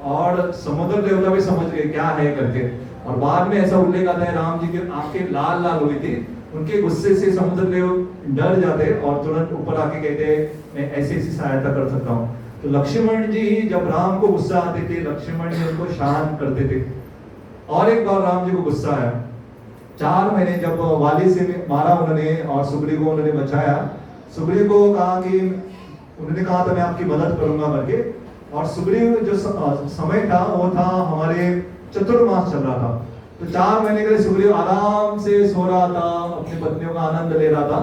और समुद्र देवता भी समझ गए क्या है करके। और बाद में ऐसा उल्लेख आता है राम जी की आंखें लाल लाल हुई थी, उनके गुस्से से समुद्र देव डर जाते और तुरंत ऊपर आके कहते मैं ऐसी ऐसी सहायता कर सकता हूँ। तो लक्ष्मण जी जब राम को गुस्सा आते थे, लक्ष्मण जी उनको शांत करते थे। और एक बार राम जी को गुस्सा आया, 4 महीने जब वाली से मारा उन्होंने और सुग्रीव को उन्होंने बचाया, सुग्रीव को कहा कि उन्होंने कहा था मैं आपकी मदद करूंगा करके, और सुग्रीव जो समय था वो था हमारे चतुर्मास चल रहा था। तो 4 महीने के लिए सुग्रीव आराम से सो रहा था, अपनी पत्नियों का आनंद ले रहा था।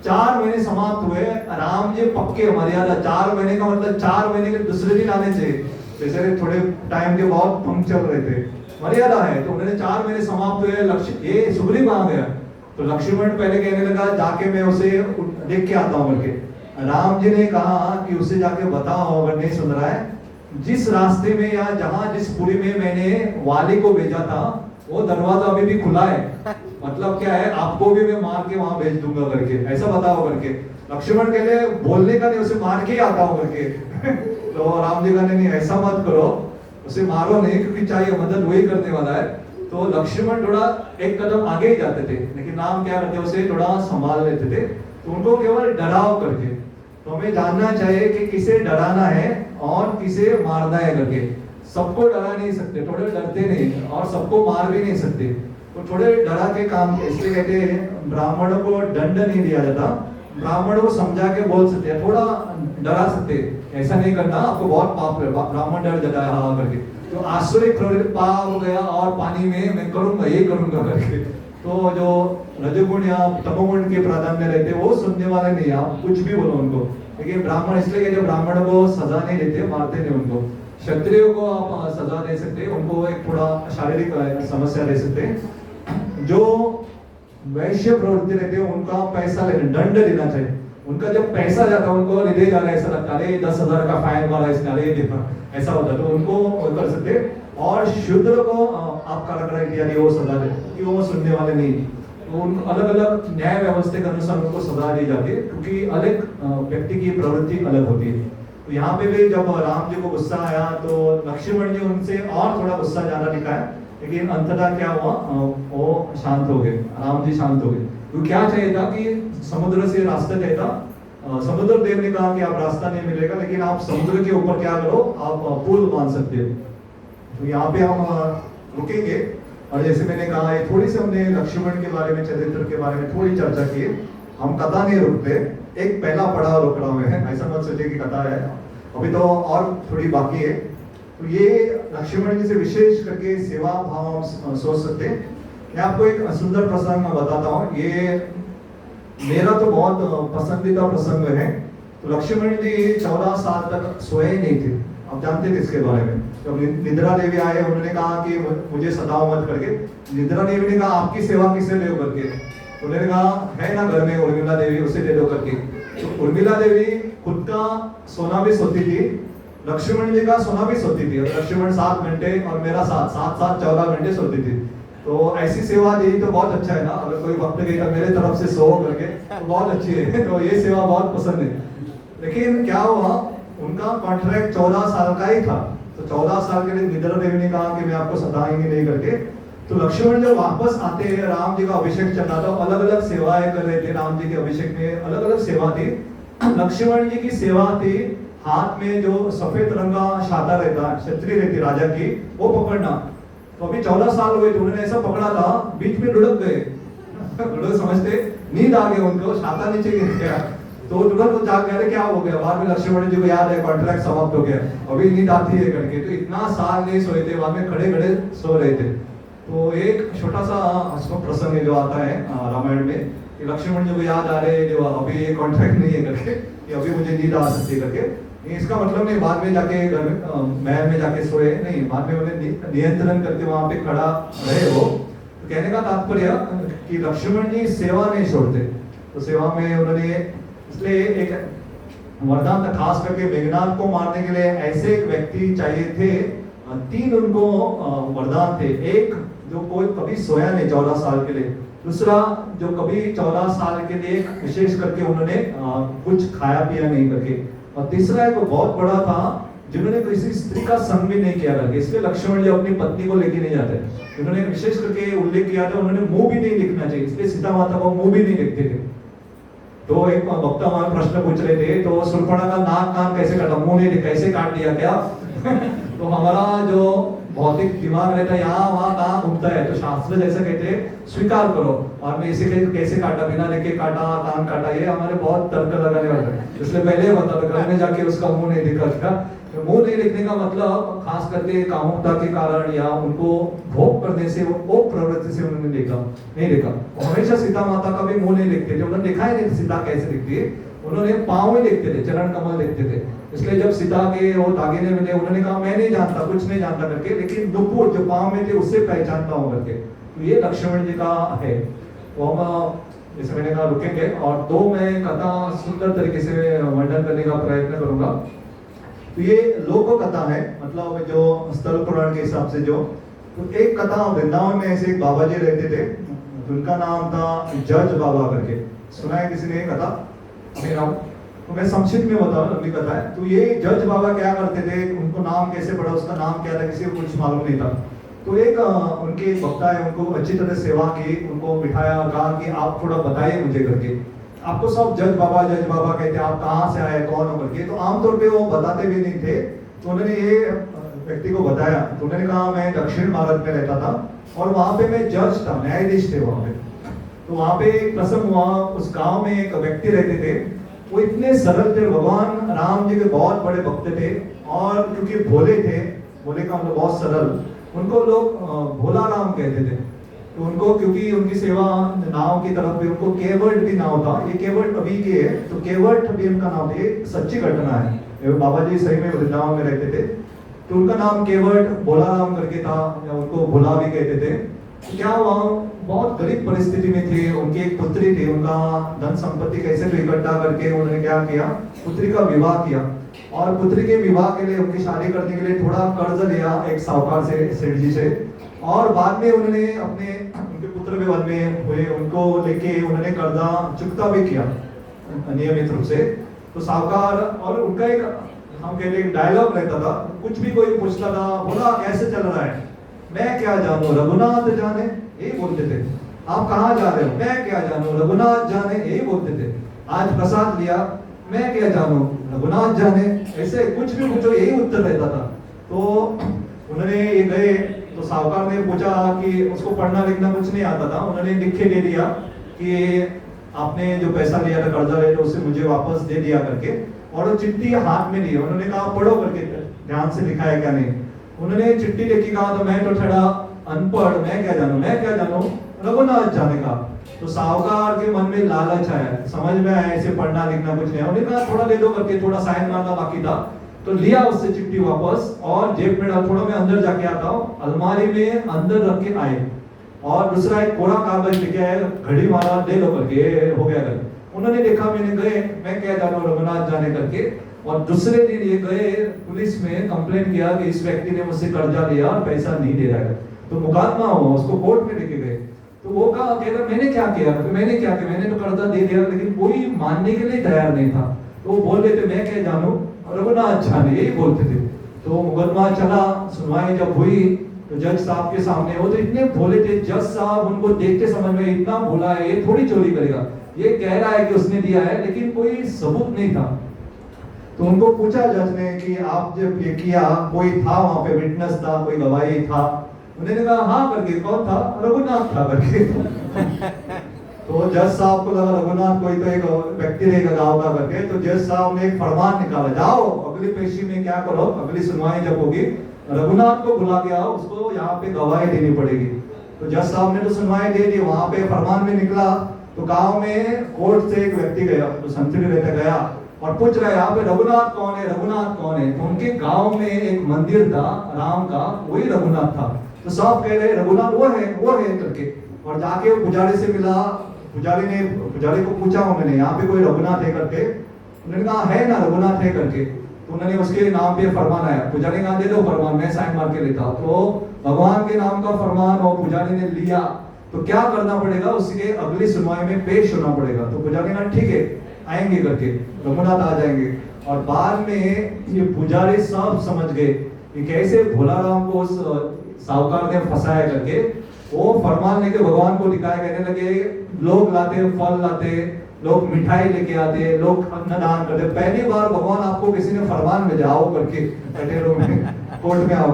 4 महीने समाप्त हुए, राम जी पक्के मर्यादा, 4 महीने का मतलब 4 महीने के दूसरे दिन आने चाहिए, जैसे थोड़े टाइम के बहुत भंग चल रहे थे, मर्यादा है। तो उन्होंने 4 महीने समाप्त हुए, लक्ष्य ये सुग्रीव आ गया। तो लक्ष्मण पहले कहने लगा जाके मैं उसे देख के आता हूँ करके। राम जी ने कहा कि उसे जाके बताओ, अगर नहीं सुन रहा है, जिस रास्ते में या जहां जिस पुरी में मैंने वाली को भेजा था वो दरवाजा अभी भी खुला है, मतलब क्या है, आपको भी मैं मार के वहां भेज दूंगा करके, ऐसा बताओ करके। लक्ष्मण कहले बोलने का नहीं, उसे मार के ही आता हूं करके। तो राम जी कहने नहीं ऐसा मत करो, उसे मारो नहीं, क्योंकि चाहिए मदद वही करने वाला है। तो लक्ष्मण थोड़ा एक कदम आगे ही जाते थे, लेकिन राम क्या करते उसे थोड़ा संभाल लेते थे। तो उनको केवल डराओ करके। तो हमें जानना चाहिए कि किसे डराना है और किसे मारना है करके। सबको डरा नहीं सकते, थोड़े डरते नहीं, और सबको मार भी नहीं सकते। तो थोड़े डरा के काम, इसलिए कहते हैं ब्राह्मणों को दंड नहीं दिया जाता, ब्राह्मणों को समझा के बोल सकते हैं, थोड़ा डरा सकते, ऐसा नहीं करना आपको बहुत पाप है, ब्राह्मण डर जाता है हाँ करके। तो आश्चर्य पाप हो गया और पानी में मैं करूंगा ये करूंगा करके। तो जो रजोगुण या तमोगुण के प्राधान्य रहते वो सुनने वाले नहीं, आप कुछ भी बोलो उनको। लेकिन ब्राह्मण इसलिए कहते ब्राह्मण को सजा नहीं देते, मारते नहीं उनको। क्षत्रियो को आप सजा दे सकते, उनको एक थोड़ा शारीरिक समस्या दे सकते। जो वैश्य प्रवृत्ति रहते हैं उनका पैसा लेना, दंड देना चाहिए। उनका जब पैसा जाता है उनको निधे जा रहा है, ऐसा लगता है 10,000 का फाइन मारा इसने, अरे देखा ऐसा होता, तो उनको कर सकते। और शूद्र को आप कारागृह इत्यादि वो सजा दे, कि वो सुनने वाले नहीं। तो उनको अलग अलग न्याय व्यवस्था के अनुसार उनको सजा दी जाती है, क्योंकि अलग व्यक्ति की प्रवृत्ति अलग होती है। तो यहाँ पे भी जब राम जी को गुस्सा आया तो लक्ष्मण जी उनसे और थोड़ा गुस्सा ज्यादा दिखाया, लेकिन अंततः क्या हुआ, वो शांत हो गए, राम जी शांत हो गए। तो क्या चाहिए था कि समुद्र से रास्ता चाहिए था। समुद्र देव ने कहा कि आप रास्ता नहीं मिलेगा, लेकिन आप समुद्र के ऊपर क्या करो, आप पुल बांध सकते हो। तो यहाँ पे हम रुकेंगे। और जैसे मैंने कहा ये थोड़ी सी हमने लक्ष्मण के बारे में, चरित्र के बारे में थोड़ी चर्चा की। हम कथा नहीं रुकते, एक पहला पड़ाव रुक रहा हूँ, ऐसा मत सोचिए कि कथा है, अभी तो और थोड़ी बाकी है। तो ये लक्ष्मण जी से विशेष करके सेवा भाव हम सोच सकते हैं। मैं आपको एक सुंदर प्रसंग बताता हूँ, ये मेरा तो बहुत पसंदीदा प्रसंग है। तो लक्ष्मण जी 14 साल तक सोए नहीं थे, आप जानते थे इसके बारे में। जब निद्रा देवी आए, उन्होंने कहा कि मुझे सताओ मत करके। निद्रा देवी ने कहा आपकी सेवा किससे ले करके, उन्होंने कहा है ना घर में उर्मिला देवी, उसे ले लो करके। तो उर्मिला देवी खुद का सोना भी सोती थी, लक्ष्मण जी का सोना भी सोती थी। लक्ष्मण 7 घंटे और मेरा 7 14 घंटे सोती थी। तो ऐसी सेवा दी तो बहुत अच्छा है ना, अगर कोई भक्त कहेगा मेरे तरफ से सो करके तो बहुत अच्छी है। तो ये सेवा बहुत पसंद है। लेकिन क्या हुआ, उनका कॉन्ट्रैक्ट 14 साल का ही था। तो 14 साल के लिए निद्रा देवी ने कहा कि मैं आपको सताएंगे नहीं करके। तो लक्ष्मण जब वापस आते हैं, राम जी का अभिषेक चल रहा था, अलग अलग सेवाएं कर रहे थे राम जी के अभिषेक में, अलग अलग सेवा थी। लक्ष्मण जी की सेवा थी हाथ में जो सफेद रंग का छाता रहता, छतरी रहती राजा की, वो पकड़ना। तो अभी 14 साल हुए थे, उन्होंने ऐसा पकड़ा था, बीच में लुढ़क गए। लुढ़क समझते, नींद आ गई उनको, छाता नीचे गिर गया। तो तुरंत वो जाग गए, क्या हो गया। बाद में लक्ष्मण जी को याद है कॉन्ट्रैक्ट समाप्त हो गया, अभी नींद आती है करके। तो इतना साल नहीं सोए थे, बाद में खड़े खड़े सो रहे थे। तो एक छोटा सा प्रसंग जो आता है रामायण में, कि लक्ष्मण जी को याद आ रहे जो अभी ये कॉन्ट्रैक्ट नहीं है करके, कि अभी मुझे नींद आ सकती है करके। इसका मतलब नहीं बाद में जाके घर में महल में जाके सोए नहीं, बाद में उन्हें नियंत्रण करके वहां पे खड़ा रहे वो। तो कहने का तात्पर्य कि लक्ष्मण जी सेवा नहीं छोड़ते। तो सेवा में उन्होंने, इसलिए एक वरदान था खास करके मेघनाथ को मारने के लिए ऐसे एक व्यक्ति चाहिए थे तीन उनको वरदान थे। एक जो कोई कभी सोया नहीं 14 साल के लिए, दूसरा जो कभी 14 साल के लिए विशेष करके उन्होंने कुछ खाया पिया नहीं करके, और तीसरा एक बहुत बड़ा था जिन्होंने किसी स्त्री का संग भी नहीं किया करके। इसलिए लक्ष्मण जी अपनी पत्नी को लेके नहीं जाते, उन्होंने विशेष करके उल्लेख किया था उन्होंने मुंह भी नहीं लिखना चाहिए, इसलिए सीता माता को मुंह भी नहीं लिखते थे। तो एक वक्ता वहां प्रश्न पूछ रहे थे, तो सुर्पणखा का नाक कान कैसे काटा, मुंह नहीं कैसे काट दिया क्या? तो हमारा जो भौतिक दिमाग रहता है यहाँ वहाँ कहाँ घूमता है, तो शास्त्र जैसे कहते हैं स्वीकार करो, और मैं इसे कैसे काटा, बिना लेके काटा, कान काटा, ये हमारे बहुत तर्क लगाने वाले हैं। इसलिए पहले बता दो, घर में जाके उसका मुंह नहीं दिखा था। तो मुंह नहीं लिखने का मतलब खास करके कामुकता के कारण या उनको भोग करने से, वो प्रवृत्ति से उन्होंने नहीं देखा। हमेशा सीता माता का भी मुंह नहीं लिखते थे, उन्होंने देखा ही नहीं सीता कैसे दिखती है, उन्होंने पाँव ही लिखते थे, चरण कमल लिखते थे। इसलिए जब सीता के वो दागिने मिले, उन्होंने कहा मैं नहीं जानता, कुछ नहीं जानता करके, लेकिन नुपुर जो पाँव में थे उससे पहचानता हूँ करके। तो ये लक्ष्मण जी का है। तो हम जैसे मैंने कहा रुकेंगे, और दो मैं कथा सुंदर तरीके से वर्णन करने का प्रयत्न करूंगा। तो ये लोक कथा है, मतलब जो स्थल पुराण के हिसाब से जो, तो एक कथा वृंदावन में ऐसे एक बाबा जी रहते थे, उनका नाम था जज बाबा करके। सुना है किसी ने ये कथा? तो मैं संक्षिप्त में बता रहा हूँ, लंबी कथा है। तो ये जज बाबा क्या करते थे, उनको नाम कैसे पड़ा, उसका नाम क्या था, किसी को कुछ मालूम नहीं था। तो एक उनके एक वक्ता है, उनको अच्छी तरह सेवा की, उनको बिठाया, कहा कि आप थोड़ा बताइए मुझे करके। आपको सब जज बाबा कहते हैं, आप कहाँ से आए, कौन हो करके। तो आमतौर पे वो बताते भी नहीं थे। तो उन्होंने ये व्यक्ति को बताया, तो उन्होंने कहा मैं दक्षिण भारत में रहता था और वहां पे मैं जज था, न्यायाधीश थे वहां पे। तो वहां पे एक प्रसंग हुआ, उस गांव में एक व्यक्ति रहते थे, वो इतने सरल थे, भगवान राम जी के बहुत बड़े भक्त थे, और क्योंकि भोले थे, भोले का मतलब बहुत सरल, उनको लोग भोला राम कहते थे। तो उनको क्योंकि उनकी सेवा नाव की तरफ भी, उनको केवट भी नाव था, ये केवट अभी के है, तो केवट भी उनका नाम था। ये सच्ची घटना है, बाबा जी सही में वृंदावन में रहते थे। तो उनका नाम केवट भोला राम करके था, या उनको भोला भी कहते थे। तो क्या हुआ, बहुत गरीब परिस्थिति में थे, उनकी एक पुत्री थी, उनका धन संपत्ति कैसे तो इकट्ठा करके उन्होंने क्या किया, पुत्री का विवाह किया, और पुत्री के विवाह के लिए, उनकी शादी करने के लिए थोड़ा कर्ज लिया एक साहूकार से, सेठ जी से, और बाद में उन्होंने अपने उनके पुत्र विवाह में हुए, उनको लेके उन्होंने कर्जा चुकता भी किया नियमित रूप से। तो साहूकार, और उनका एक हम कहते हैं डायलॉग रहता था, कुछ भी कोई पूछता था, बोला कैसे चल रहा है, मैं क्या जानूं रघुनाथ जाने, यही बोलते थे। आप कहाँ जा रहे हो, मैं क्या जानूं रघुनाथ जाने, यही बोलते थे। आज प्रसाद लिया, मैं क्या जानूं रघुनाथ जाने, ऐसे कुछ भी पूछो यही उत्तर रहता था। तो उन्होंने ये गए, तो साहूकार ने पूछा कि उसको पढ़ना लिखना कुछ नहीं आता था, उन्होंने लिख के दे दिया कि आपने जो पैसा लिया था कर्जा लिया था उसे मुझे वापस दे दिया करके, और वो चिट्ठी हाथ में ली। उन्होंने कहा पढ़ो करके, ध्यान से लिखा है क्या नहीं। उन्होंने चिट्ठी लिखी, कहा तो मैं तो थोड़ा अनपढ़, मैं क्या जानूं रघुनाथ जाने का। तो साहूकार के मन में लालच आया, समझ में आया ऐसे पढ़ना लिखना कुछ नहीं। उन्होंने कहा थोड़ा ले दो करके, थोड़ा साइन मारना बाकी था, तो लिया उससे चिट्ठी वापस, और जेब में डाल, थोड़ा मैं अंदर जाके आता हूँ, अलमारी में अंदर रख के आए, और दूसरा एक कोरा कागज लेके आए, घड़ी मारा, ले लो करके, हो गया कर। उन्होंने देखा, मैंने गए, मैं क्या जानूं रघुनाथ जाने करके, और दूसरे दिन ये गए पुलिस में कंप्लेंट किया कि इस व्यक्ति ने मुझसे कर्जा लिया और पैसा नहीं दे रहा है। तो मुकदमा हुआ, उसको कोर्ट में लेके गए। तो वो कहा मैंने क्या किया, मैंने तो कर्जा दे दिया, लेकिन कोई मानने के लिए तैयार नहीं था। तो वो बोल रहे थे मैं क्या जानूं रघुनाथ जाने, यही बोलते थे। तो मुकदमा चला, सुनवाई जब हुई तो जज साहब के सामने, वो तो इतने भोले थे, जज साहब उनको देखते समझ में, इतना भोला है, ये थोड़ी चोरी करेगा, ये कह रहा है कि उसने दिया है, लेकिन कोई सबूत नहीं था। तो उनको पूछा जज ने कि आप जब ये किया, कोई था वहां पे, विटनेस था, कोई गवाही था? उन्होंने कहा हाँ करके, कौन था, रघुनाथ था करके। तो जज साहब को लगा रघुनाथ कोई तो एक व्यक्ति रहेगा गांव का करके। तो जज साहब ने एक फरमान निकाला, जाओ अगली पेशी में क्या करो, अगली सुनवाई जब होगी रघुनाथ को बुला के आओ, उसको यहाँ पे गवाही देनी पड़ेगी। तो जज साहब ने तो सुनवाई दे दी, वहां पे फरमान में निकला। तो गांव में कोर्ट से एक व्यक्ति गया, तो संतरी रहता गया और पूछ रहा है यहाँ पे रघुनाथ कौन है, रघुनाथ कौन है? तो उनके गांव में एक मंदिर था राम का, वही रघुनाथ था। तो सब कह रहे रघुनाथ वो है करके। और जाके वो पुजारी से मिला, पुजारी को पूछा उन्होंने यहाँ पे कोई रघुनाथ है करके? उन्होंने कहा है ना, रघुनाथ है करके। तो तो उन्होंने उसके नाम पे फरमान आया, पुजारी ने कहा दे दो फरमान, मैं साइन मार के लेता। तो भगवान के नाम का फरमान और पुजारी ने लिया, तो क्या करना पड़ेगा, उसके अगली सुनवाई में पेश होना पड़ेगा। तो पुजारी ने कहा ठीक है आएंगे करके, रघुनाथ आ जाएंगे। और बाद में ये पुजारी सब समझ गए कि कैसे भोला राम को उस साहूकार ने फंसाया करके। वो फरमान लेके भगवान को दिखाया, कहने लगे लोग लाते, फल लाते, लोग मिठाई लेके आते, लोग अन्नदान करते। पहली बार भगवान आपको किसी ने फरमान भेजा आओ करके कटेरों में, कोर्ट में आओ।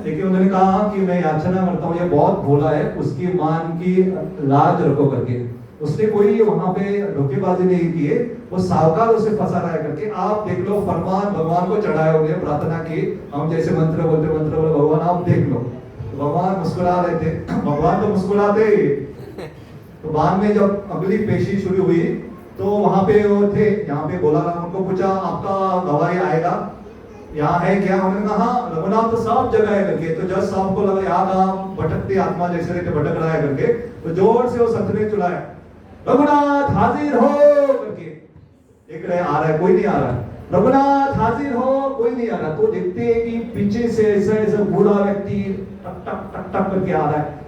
लेकिन उन्होंने कहा कि मैं याचना करता हूँ, ये बहुत भोला है, उसकी मान की लाज रखो करके। उसने कोई वहां पे धोखेबाजी नहीं की है, वो साहूकार उसे फंसा रहा है करके। आप देख लो फरमान भगवान को चढ़ाए होंगे, प्रार्थना की, हम जैसे मंत्र बोलते भगवान आप देख लो। तो भगवान मुस्कुरा रहे थे, भगवान तो मुस्कुराते ही। तो बाद में जब अगली पेशी शुरू हुई तो वहां पे वो थे, यहाँ पे बोला राम उनको पूछा आपका गवाही आएगा, यहाँ है क्या? उन्होंने कहा रघुनाथ तो सब जगह है करके। तो जज साहब को लगा याद आप भटकती आत्मा जैसे रहते भटक रहा है करके, तो जोर से वो सतरे चुलाए रघुनाथ हाजिर हो करके। एक रहे आ रहा है, कोई नहीं आ रहा, रघुनाथ हाजिर हो, कोई नहीं आ रहा। तो देखते हैं कि पीछे से ऐसा ऐसा बूढ़ा व्यक्ति टक टक टक टक करके आ रहा है।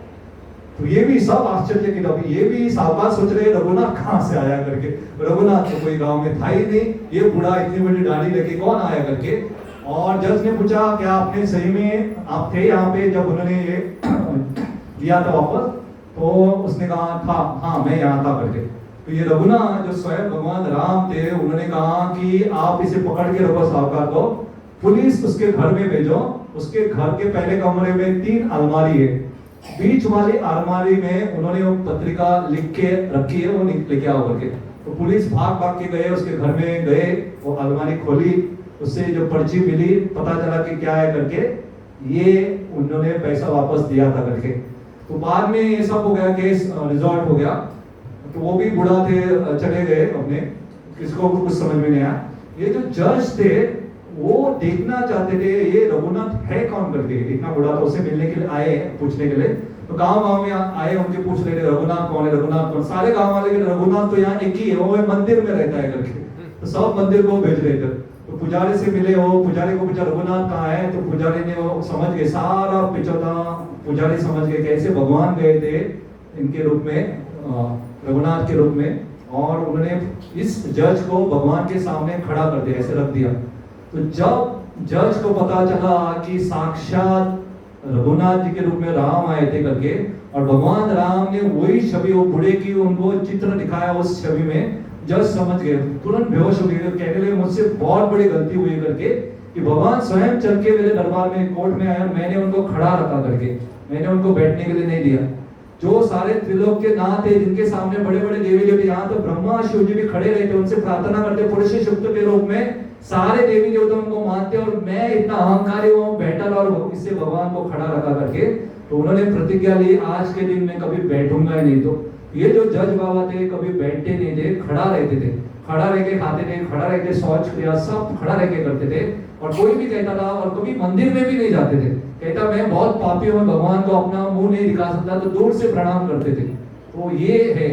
तो ये भी सब आश्चर्य की बात, ये भी साहूकार सोच रहे रघुनाथ कहां से आया करके। रघुनाथ तो कोई गांव में था ही नहीं, ये बूढ़ा इतनी बड़ी दाढ़ी लेके कौन आया करके। और जज ने पूछा क्या आपने सही में आप थे यहाँ पे जब उन्होंने ये दिया था वापस? तो उसने कहा था हाँ मैं यहाँ था करके। तो ये रघुनाथ जो स्वयं भगवान राम थे, उन्होंने कहा कि आप इसे पकड़ के रखो साहूकार को, पुलिस उसके घर में भेजो। उसके घर के पहले कमरे में 3 अलमारी है, बीच वाली अलमारी में उन्होंने वो पत्रिका लिख के रखी है, वो लेके आओ करके। तो पुलिस भाग भाग के गए, उसके घर में गए, वो अलमारी खोली, उससे जो पर्ची मिली पता चला कि क्या है करके, ये उन्होंने पैसा वापस दिया था करके। तो बाद में ये सब हो गया, केस रिजॉल्व हो गया। तो वो भी बूढ़ा थे, चले गए अपने, किसको कुछ समझ में नहीं आया। ये जो जज थे वो देखना चाहते थे ये रघुनाथ है कौन करके, इतना बूढ़ा तो उसे मिलने के लिए आए, पूछने के लिए। तो गांव में आए, उनके पूछ रहे थे रघुनाथ कौन है, रघुनाथ कौन। सारे गांव वाले के रघुनाथ तो यहाँ एक ही है, वो मंदिर में रहता है करके। तो सब मंदिर को भेज रहे थे। तो पुजारी से मिले, वो पुजारी को पूछा रघुनाथ कहाँ है? तो पुजारी ने वो समझ गए, सारा पिछोता पुजारी समझ गए कैसे भगवान गए थे इनके रूप में, रघुनाथ के रूप में। और उन्होंने इस जज को भगवान के सामने खड़ा कर दिया, ऐसे रख दिया। तो जब जज को पता चला कि साक्षात रघुनाथ जी के रूप में राम आए थे करके, और भगवान राम ने वही छवि, वो बूढ़े की उनको चित्र दिखाया उस छवि में, जज समझ गए, तुरंत बेहोश हो गए, कहने लगे मुझसे बहुत बड़ी गलती हुई करके कि भगवान स्वयं चल के मेरे दरबार में कोर्ट में आया, मैंने उनको खड़ा रखा करके, मैंने उनको बैठने के लिए नहीं दिया। जो सारे त्रिलोक के नाथ थे, जिनके सामने बड़े बड़े देवी देवता, यहाँ तो ब्रह्मा शिव जी भी खड़े रहते, उनसे प्रार्थना करते पुरुष शुक्त के रूप में, सारे देवी देवता उनको मानते, और मैं इतना अहंकारी हूँ बैठल और इससे भगवान को खड़ा रखा करके। तो उन्होंने प्रतिज्ञा ली आज के दिन में कभी बैठूंगा ही नहीं। तो ये जो जज बाबा थे कभी बैठते नहीं थे, खड़ा रहते थे, खड़ा रह के खाते थे, खड़ा रह के शौच क्रिया सब खड़ा रह के करते थे। और कोई भी कहता था, और कभी मंदिर में भी नहीं जाते थे, कहता मैं बहुत पापी हूँ, भगवान को अपना मुंह नहीं दिखा सकता, तो दूर से प्रणाम करते थे। तो ये है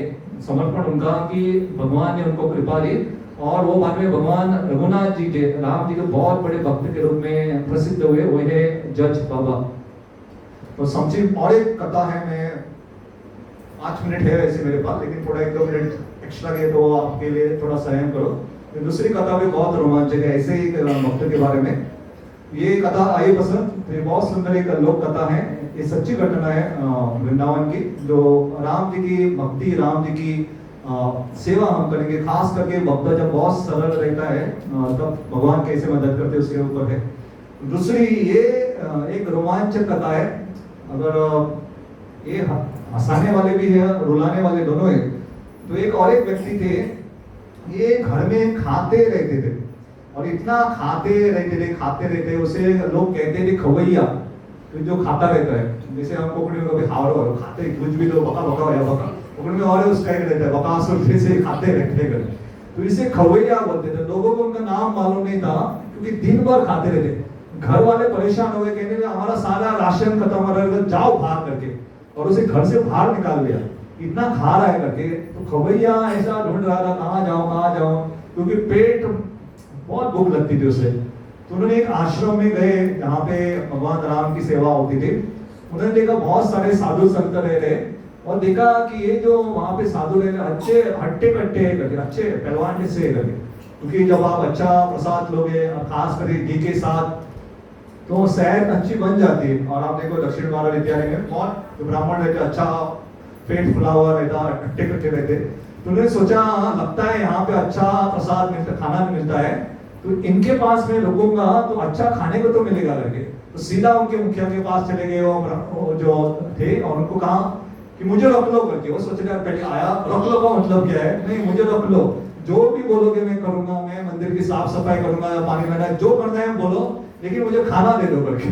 समर्पण उनका कि भगवान ने उनको कृपा दी। और वो बाद में भगवान रघुनाथ जी के, राम जी के बहुत बड़े भक्त के रूप में प्रसिद्ध हुए, वो है जज बाबा। तो संक्षिप्त और एक कथा है, मैं 5 मिनट है वैसे मेरे पास, लेकिन थोड़ा 1-2 मिनट एक्स्ट्रा गए तो आपके लिए थोड़ा सहन करो। तो दूसरी कथा भी बहुत रोमांचक है, ऐसे ही भक्त के बारे में। ये कथा आई पसंद, तो ये बहुत सुंदर एक लोक कथा है, ये सच्ची घटना है वृंदावन की, जो राम जी की भक्ति, राम जी की सेवा हम करेंगे। खास करके भक्त जब बहुत सरल रहता है तब भगवान कैसे मदद करते उसके ऊपर है। दूसरी ये एक रोमांचक कथा है, अगर ये हंसाने वाले भी है, रुलाने वाले दोनों है। तो एक और एक व्यक्ति थे, ये घर में खाते रहते थे, और इतना खाते रहते थे, उसे लोग कहते थे खवैया, तो जो खाता रहता है, जैसे हम कोकड़ी में कभी हावड़ो खाते कुछ भी, लोग बका बका या बका कोकड़ी में और उसका एक रहता है बकासुर, जैसे खाते रहते कर, तो इसे खवैया बोलते थे। लोगों को उनका नाम मालूम नहीं था, क्योंकि दिन भर खाते रहते। घर वाले परेशान हो गए, कहने लगे हमारा सारा राशन खत्म हो रहा है, जाओ बाहर करके, और उसे घर से बाहर निकाल दिया, इतना खा रहा है करके। तो खवैया ऐसा ढूंढ रहा था कहाँ जाऊं, क्योंकि पेट बहुत भूख लगती थी उसे। तो उन्होंने एक आश्रम में गए जहाँ पे भगवान राम की सेवा होती थी। उन्होंने देखा बहुत सारे साधु संत रह रहे और देखा कि ये जो वहाँ पे साधु रह रहे अच्छे हट्टे कट्टे करके, अच्छे पहलवान से करके, क्योंकि जब आप अच्छा प्रसाद लोगे और खास करके घी के साथ तो सेहत अच्छी बन जाती है। और आप देखो दक्षिण भारत विद्यालय में बहुत जो ब्राह्मण रहते अच्छा पेट फुला हुआ रहता, हट्टे कट्टे रहते, तो उन्होंने सोचा लगता है यहाँ पे अच्छा प्रसाद मिलता, खाना मिलता है, तो इनके पास में रुकूंगा तो अच्छा खाने को तो मिलेगा करके। तो सीधा उनके मुखिया के पास चले गए वो जो थे और उनको कहा कि मुझे रख लो करके। वो सोच रहे पहले आया, रख लो का मतलब क्या है? नहीं, मुझे रख लो, जो भी बोलोगे मैं करूंगा, मैं मंदिर की साफ सफाई करूंगा, पानी लाना, जो करना है बोलो, लेकिन मुझे खाना दे दो करके।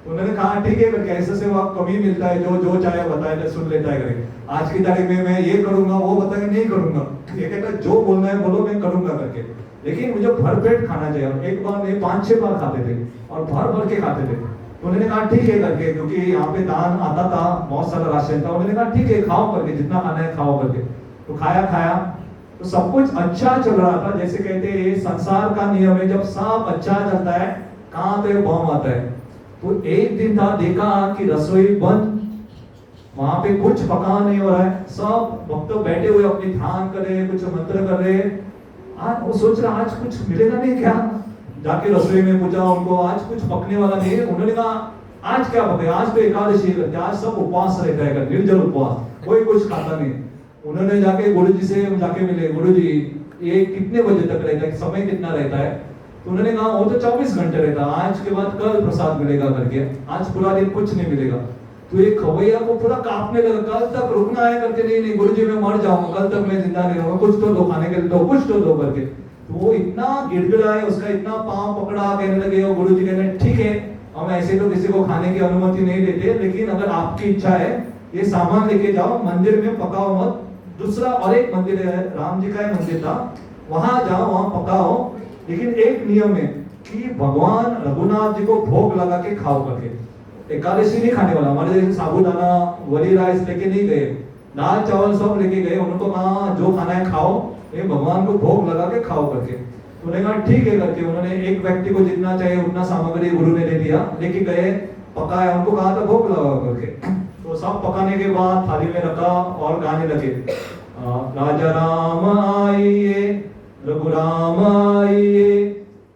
तो उन्होंने कहा ठीक है करके, ऐसे से वहाँ कमी मिलता है, जो जो चाहे बताए सुन लेता है करके। आज की तारीख में मैं ये करूंगा, वो बताए नहीं करूंगा, ये कहता है जो बोलना है बोलो मैं करूंगा करके, लेकिन मुझे भरपेट खाना चाहिए। एक बार नहीं 5-6 बार खाते थे और भर भर के खाते थे। तो उन्होंने कहा ठीक है करके, क्योंकि यहाँ पे दान आता था, बहुत सारा राशन था, उन्होंने कहा ठीक है खाओ करके, जितना खाना है खाओ करके। तो खाया तो सब कुछ अच्छा चल रहा था। जैसे कहते हैं ये संसार का नियम है, जब सब अच्छा चलता है कहाँ पे बम आता है। तो एक दिन था, देखा कि रसोई बंद, वहां पे कुछ पका नहीं हो रहा है, सब भक्त बैठे हुए अपनी ध्यान कर रहे, कुछ मंत्र कर रहे। आज वो सोच रहा आज कुछ मिलेगा नहीं क्या, जाके रसोई में पूछा उनको, आज कुछ पकने वाला नहीं है। उन्होंने कहा आज क्या पके, आज तो एकादशी है, आज सब उपवास रहता है, निर्जल उपवास, कोई कुछ खाता नहीं। उन्होंने जाके गुरु जी से जाके मिले, गुरु जी ये कितने बजे तक रहता है, समय कितना रहता है? तो उन्होंने कहा वो तो 24 घंटे रहता, आज के बाद कल प्रसाद मिलेगा करके, आज पूरा दिन कुछ नहीं मिलेगा। तो एक खवैया को पूरा कांपने लगा, कल तक रुकना है करके, नहीं नहीं गुरुजी मैं मर जाऊंगा, कल तक मैं जिंदा नहीं रहूंगा, कुछ तो दो खाने के लिए, दो कुछ तो दो करके। तो वो इतना गिड़गिड़ाए, उसका इतना पांव पकड़ा, कहने लगे, और गुरुजी कहने ठीक है हम ऐसे तो किसी को खाने की अनुमति नहीं देते, लेकिन अगर आपकी इच्छा है ये सामान लेके जाओ, मंदिर में पकाओ मत, दूसरा और एक मंदिर है, राम जी का मंदिर था, वहां जाओ, वहां पकाओ, लेकिन एक नियम है कि भगवान रघुनाथ जी को भोग लगा के खाओ करके। एकादशी नहीं खाने वाला, हमारे जैसे साबूदाना वली राइस लेके नहीं गए, दाल चावल सब लेके गए, उनको कहा जो खाना है खाओ, ये भगवान को भोग लगा के खाओ करके। तो उन्होंने कहा ठीक है करके, उन्होंने एक व्यक्ति को जितना चाहिए उतना सामग्री गुरु ने दे दिया, लेके गए, पकाया, उनको कहा था भोग लगा करके। तो सब पकाने के बाद थाली में रखा और गाने लगे, राजा राम आइए, रघुराम आइए,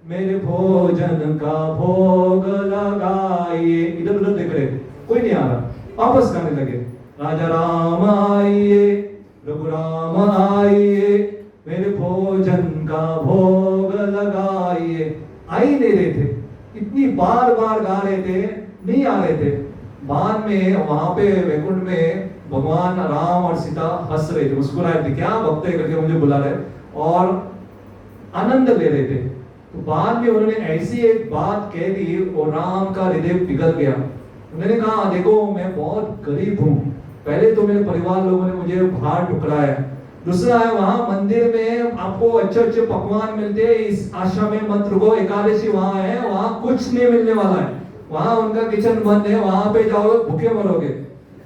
मेरे भोजन का भोग लगाइए। इधर उधर देख रहे, कोई नहीं आ रहा, वापस गाने लगे, राजा राम आइए, रघुराम आइए, मेरे भोजन का भोग लगाइए। आ ही नहीं रहे थे, इतनी बार बार गा रहे थे, नहीं आ रहे थे। बाद में वहां पे वैकुंठ में भगवान राम और सीता हंस रहे थे, मुस्कुराए थे, क्या भक्त है करके मुझे बुला रहे, और आनंद ले रहे थे। तो बाद में उन्होंने ऐसी एक बात कह दी और राम का हृदय पिघल गया। उन्होंने कहा देखो मैं बहुत गरीब हूँ, पहले तो मेरे परिवार लोगों ने मुझे बाहर ठुकराया, दूसरा है वहां मंदिर में आपको अच्छे अच्छे पकवान मिलते हैं, इस आश्रम में मत रुको, एकादशी वहां है, वहां कुछ नहीं मिलने वाला है, वहां उनका किचन बंद है, वहां पे जाओ भूखे मरोगे,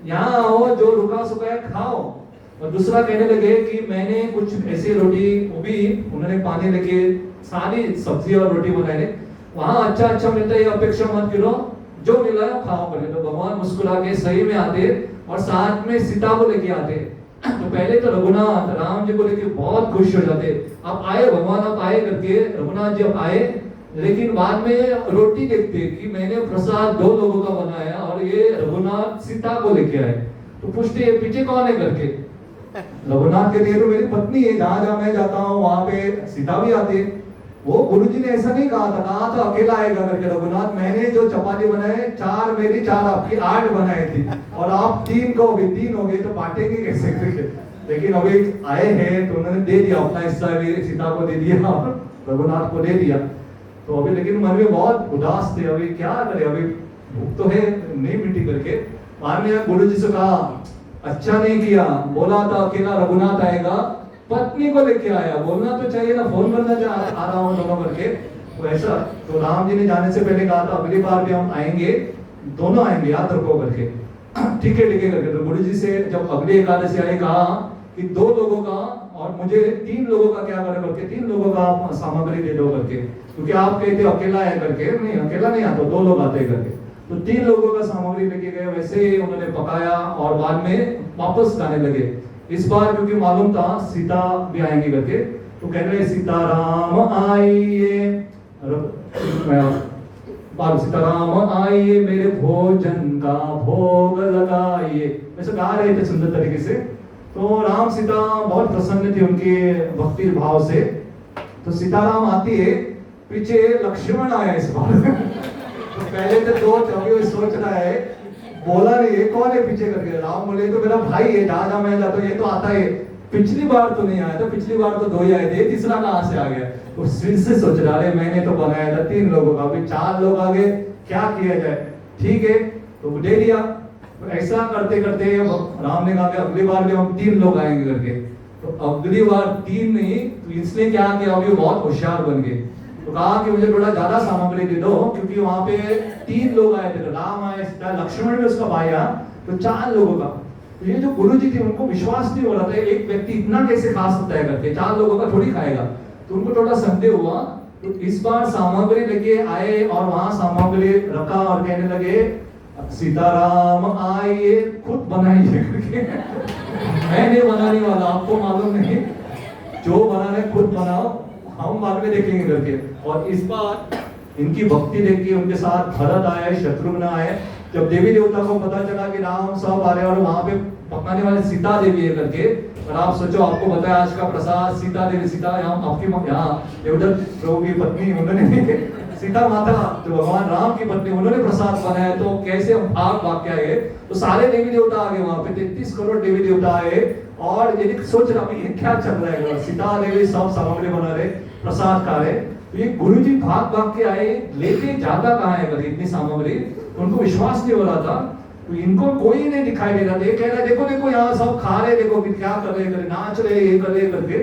यहाँ आओ जो रुका सुखा है खाओ। और दूसरा कहने लगे कि मैंने कुछ ऐसी रोटी, वो भी उन्होंने पानी लेके सारी सब्जी और रोटी बनाई, वहां अच्छा मिलता है, अपेक्षा मत करो, जो मिला है खाओ करके। तो भगवान मुस्कुरा के सही में आते और साथ में सीता को लेके आते। तो पहले तो रघुनाथ राम जी को लेके बहुत खुश हो जाते, आप आए भगवान, आप आए करके, रघुनाथ जी आए, लेकिन बाद में रोटी देखते कि मैंने प्रसाद 2 लोगों का बनाया और ये रघुनाथ सीता को लेके आए। तो पूछते पीछे कौन है करके, रघुनाथ कहते तो मेरी पत्नी है, जहां जहां मैं जाता हूँ वहां पे सीता भी आती है। वो गुरुजी ने ऐसा नहीं कहा था अकेला आएगा करके, रघुनाथ मैंने जो चपाती बनाए 4 मेरी 4 आपकी 8 बनाई थी, और आप 3 कहोगे, 3 हो गए तो बांटेंगे कैसे करके। लेकिन अभी आए हैं तो उन्होंने दे दिया अपना हिस्सा, सीता को दे दिया और रघुनाथ को दे दिया। तो अभी लेकिन मन में बहुत उदास थे, अभी क्या करे, अभी भूख तो है नहीं मिट्टी करके। बाद में गुरु जी से कहा अच्छा नहीं किया, बोला था अकेला रघुनाथ आएगा, पत्नी को लेके आया, बोलना तो चाहिए ना, फोन करना चाहिए आ रहा हूँ दोनों करके। तो ऐसा, तो राम जी ने जाने से पहले कहा था अगली बार भी हम आएंगे, दोनों आएंगे, याद रखो करके। ठीक है करके। तो गुरु जी से जब अगली एकादशी आई कहा कि 2 लोगों का और मुझे 3 लोगों का क्या करो करके, 3 लोगों का आप सामग्री दे दो करके, क्योंकि आप कहते हो अकेला है करके, नहीं अकेला नहीं आता, 2 लोग आते करके। तो 3 लोगों का सामग्री लेके गए, वैसे ही उन्होंने पकाया और बाद में वापस जाने लगे। इस बार क्योंकि मालूम था सीता भी आएंगी करके, तो कह रहे सीताराम आइए, सीताराम आइए मेरे भोजन का भोग लगाइए, ऐसे गा रहे थे सुंदर तरीके से। तो राम सीता बहुत प्रसन्न थी उनके भक्ति भाव से। तो सीताराम आती है, पीछे लक्ष्मण आया इस बार। तो पहले तो 2 अभी सोच रहा है, बोला नहीं ये कौन है पीछे करके, राम बोले तो मेरा भाई है, जहां जहां मैं जाता हूँ ये तो आता है, पिछली बार तो नहीं आया था, पिछली बार तो 2 ही आए थे, तीसरा कहां से आ गया। तो फिर से सोच रहा है मैंने तो बनाया था 3 लोगों का, अभी 4 लोग आ गए, क्या किया जाए, ठीक है तो दे दिया। तो ऐसा करते करते राम ने कहा कि अगली बार भी हम 3 लोग आएंगे करके। तो अगली बार 3 नहीं, तो इसलिए क्या किया, अभी बहुत होशियार बन गए। तो कहा कि मुझे थोड़ा ज्यादा सामग्री दे दो, क्योंकि वहां पे 3 लोग आए थे, राम आए, लक्ष्मण भी उसका भाई आया, तो 4 लोगों का। तो ये जो गुरु जी थे उनको विश्वास नहीं हो रहा था, एक व्यक्ति इतना कैसे खा सकता है करके, 4 लोगों का थोड़ी खाएगा। तो उनको थोड़ा संदेह हुआ। तो इस बार सामग्री लेके आए और वहां सामग्री रखा और कहने लगे सीताराम आइए, खुद बनाइए करके। मैं नहीं बनाने वाला, आपको मालूम नहीं, जो बनाना है खुद बनाओ, हम बाद में देखेंगे करके। और इस बार इनकी भक्ति देख के उनके साथ भरत आए, शत्रुघ्न आए। जब देवी देवता को पता चला कि राम सब आ रहे और वहां पे पकाने वाले सीता देवी है करके, और आप सोचो आपको बताया आज का प्रसाद सीता देवी, सीता यहाँ आपकी यहाँ देवदत्त प्रभु की पत्नी उन्होंने सीता माता जो भगवान राम की पत्नी उन्होंने प्रसाद बनाया, तो कैसे भाग भाग के आए। तो सारे देवी देवता आ गए वहां पे, 33 करोड़ देवी देवता आए। और ये सोच रहा ये क्या चल रहा है, सीता देवी सब सामग्री बना रहे, प्रसाद खा रहे। तो ये गुरु जी भाग भाग के आए, लेके ज्यादा कहाँ है कभी इतनी सामग्री, तो उनको विश्वास नहीं हो रहा था। तो इनको कोई नहीं दिखाई दे रहा था, कह रहे देखो देखो यहाँ सब खा रहे, देखो क्या कर रहे, नाच रहे, ये कर रहे करके,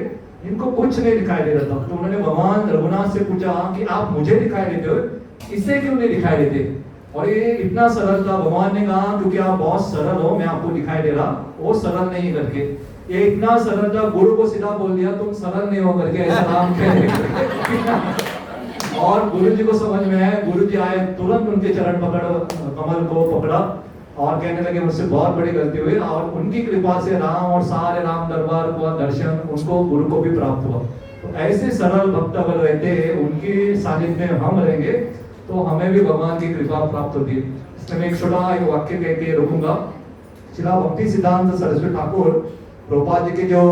इनको कुछ नहीं दिखाई दे रहा था। तो उन्होंने भगवान रघुनाथ से पूछा कि आप मुझे दिखाई देते हो, इससे क्यों नहीं दिखाई देते। और ये इतना सरल था, भगवान ने कहा क्योंकि आप बहुत सरल हो, मैं आपको दिखाई दे रहा, वो सरल नहीं करके। ये इतना सरल था, गुरु को सीधा बोल दिया तुम सरल नहीं हो करके, ऐसा नाम कह। और गुरु जी को समझ में आया, गुरु जी आए, तुरंत उनके चरण पकड़, कमल को पकड़ा और कहने लगे मुझसे बहुत बड़ी गलती हुई। और उनकी कृपा से राम और सारे राम दरबार को दर्शन उनको गुरु को भी प्राप्त हुआ। तो ऐसे सरल भक्त अगर रहते हैं, उनकी सानिध्य में हम रहेंगे, तो हमें भी भगवान की कृपा प्राप्त होती है। इसमें मैं एक छोटा एक वाक्य कह के रुकूंगा। श्रीला भक्ति सिद्धांत सरस्वती ठाकुर प्रभुपाद जी के जो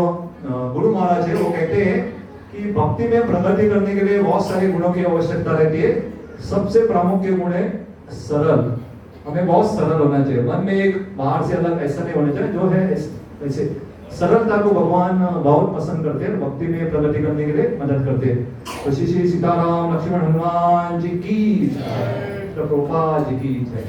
गुरु महाराज है, वो कहते हैं कि भक्ति में प्रगति करने के लिए बहुत सारे गुणों की आवश्यकता रहती है। सबसे प्रमुख गुण है सरल, हमें बहुत सरल होना चाहिए, मन में एक बाहर से अलग ऐसा नहीं होना चाहिए, जो है ऐसे सरलता को भगवान बहुत पसंद करते हैं, भक्ति में प्रगति करने के लिए मदद करते हैं। तो श्री सीताराम लक्ष्मण हनुमान जी की, प्रभुपाद जी की जय।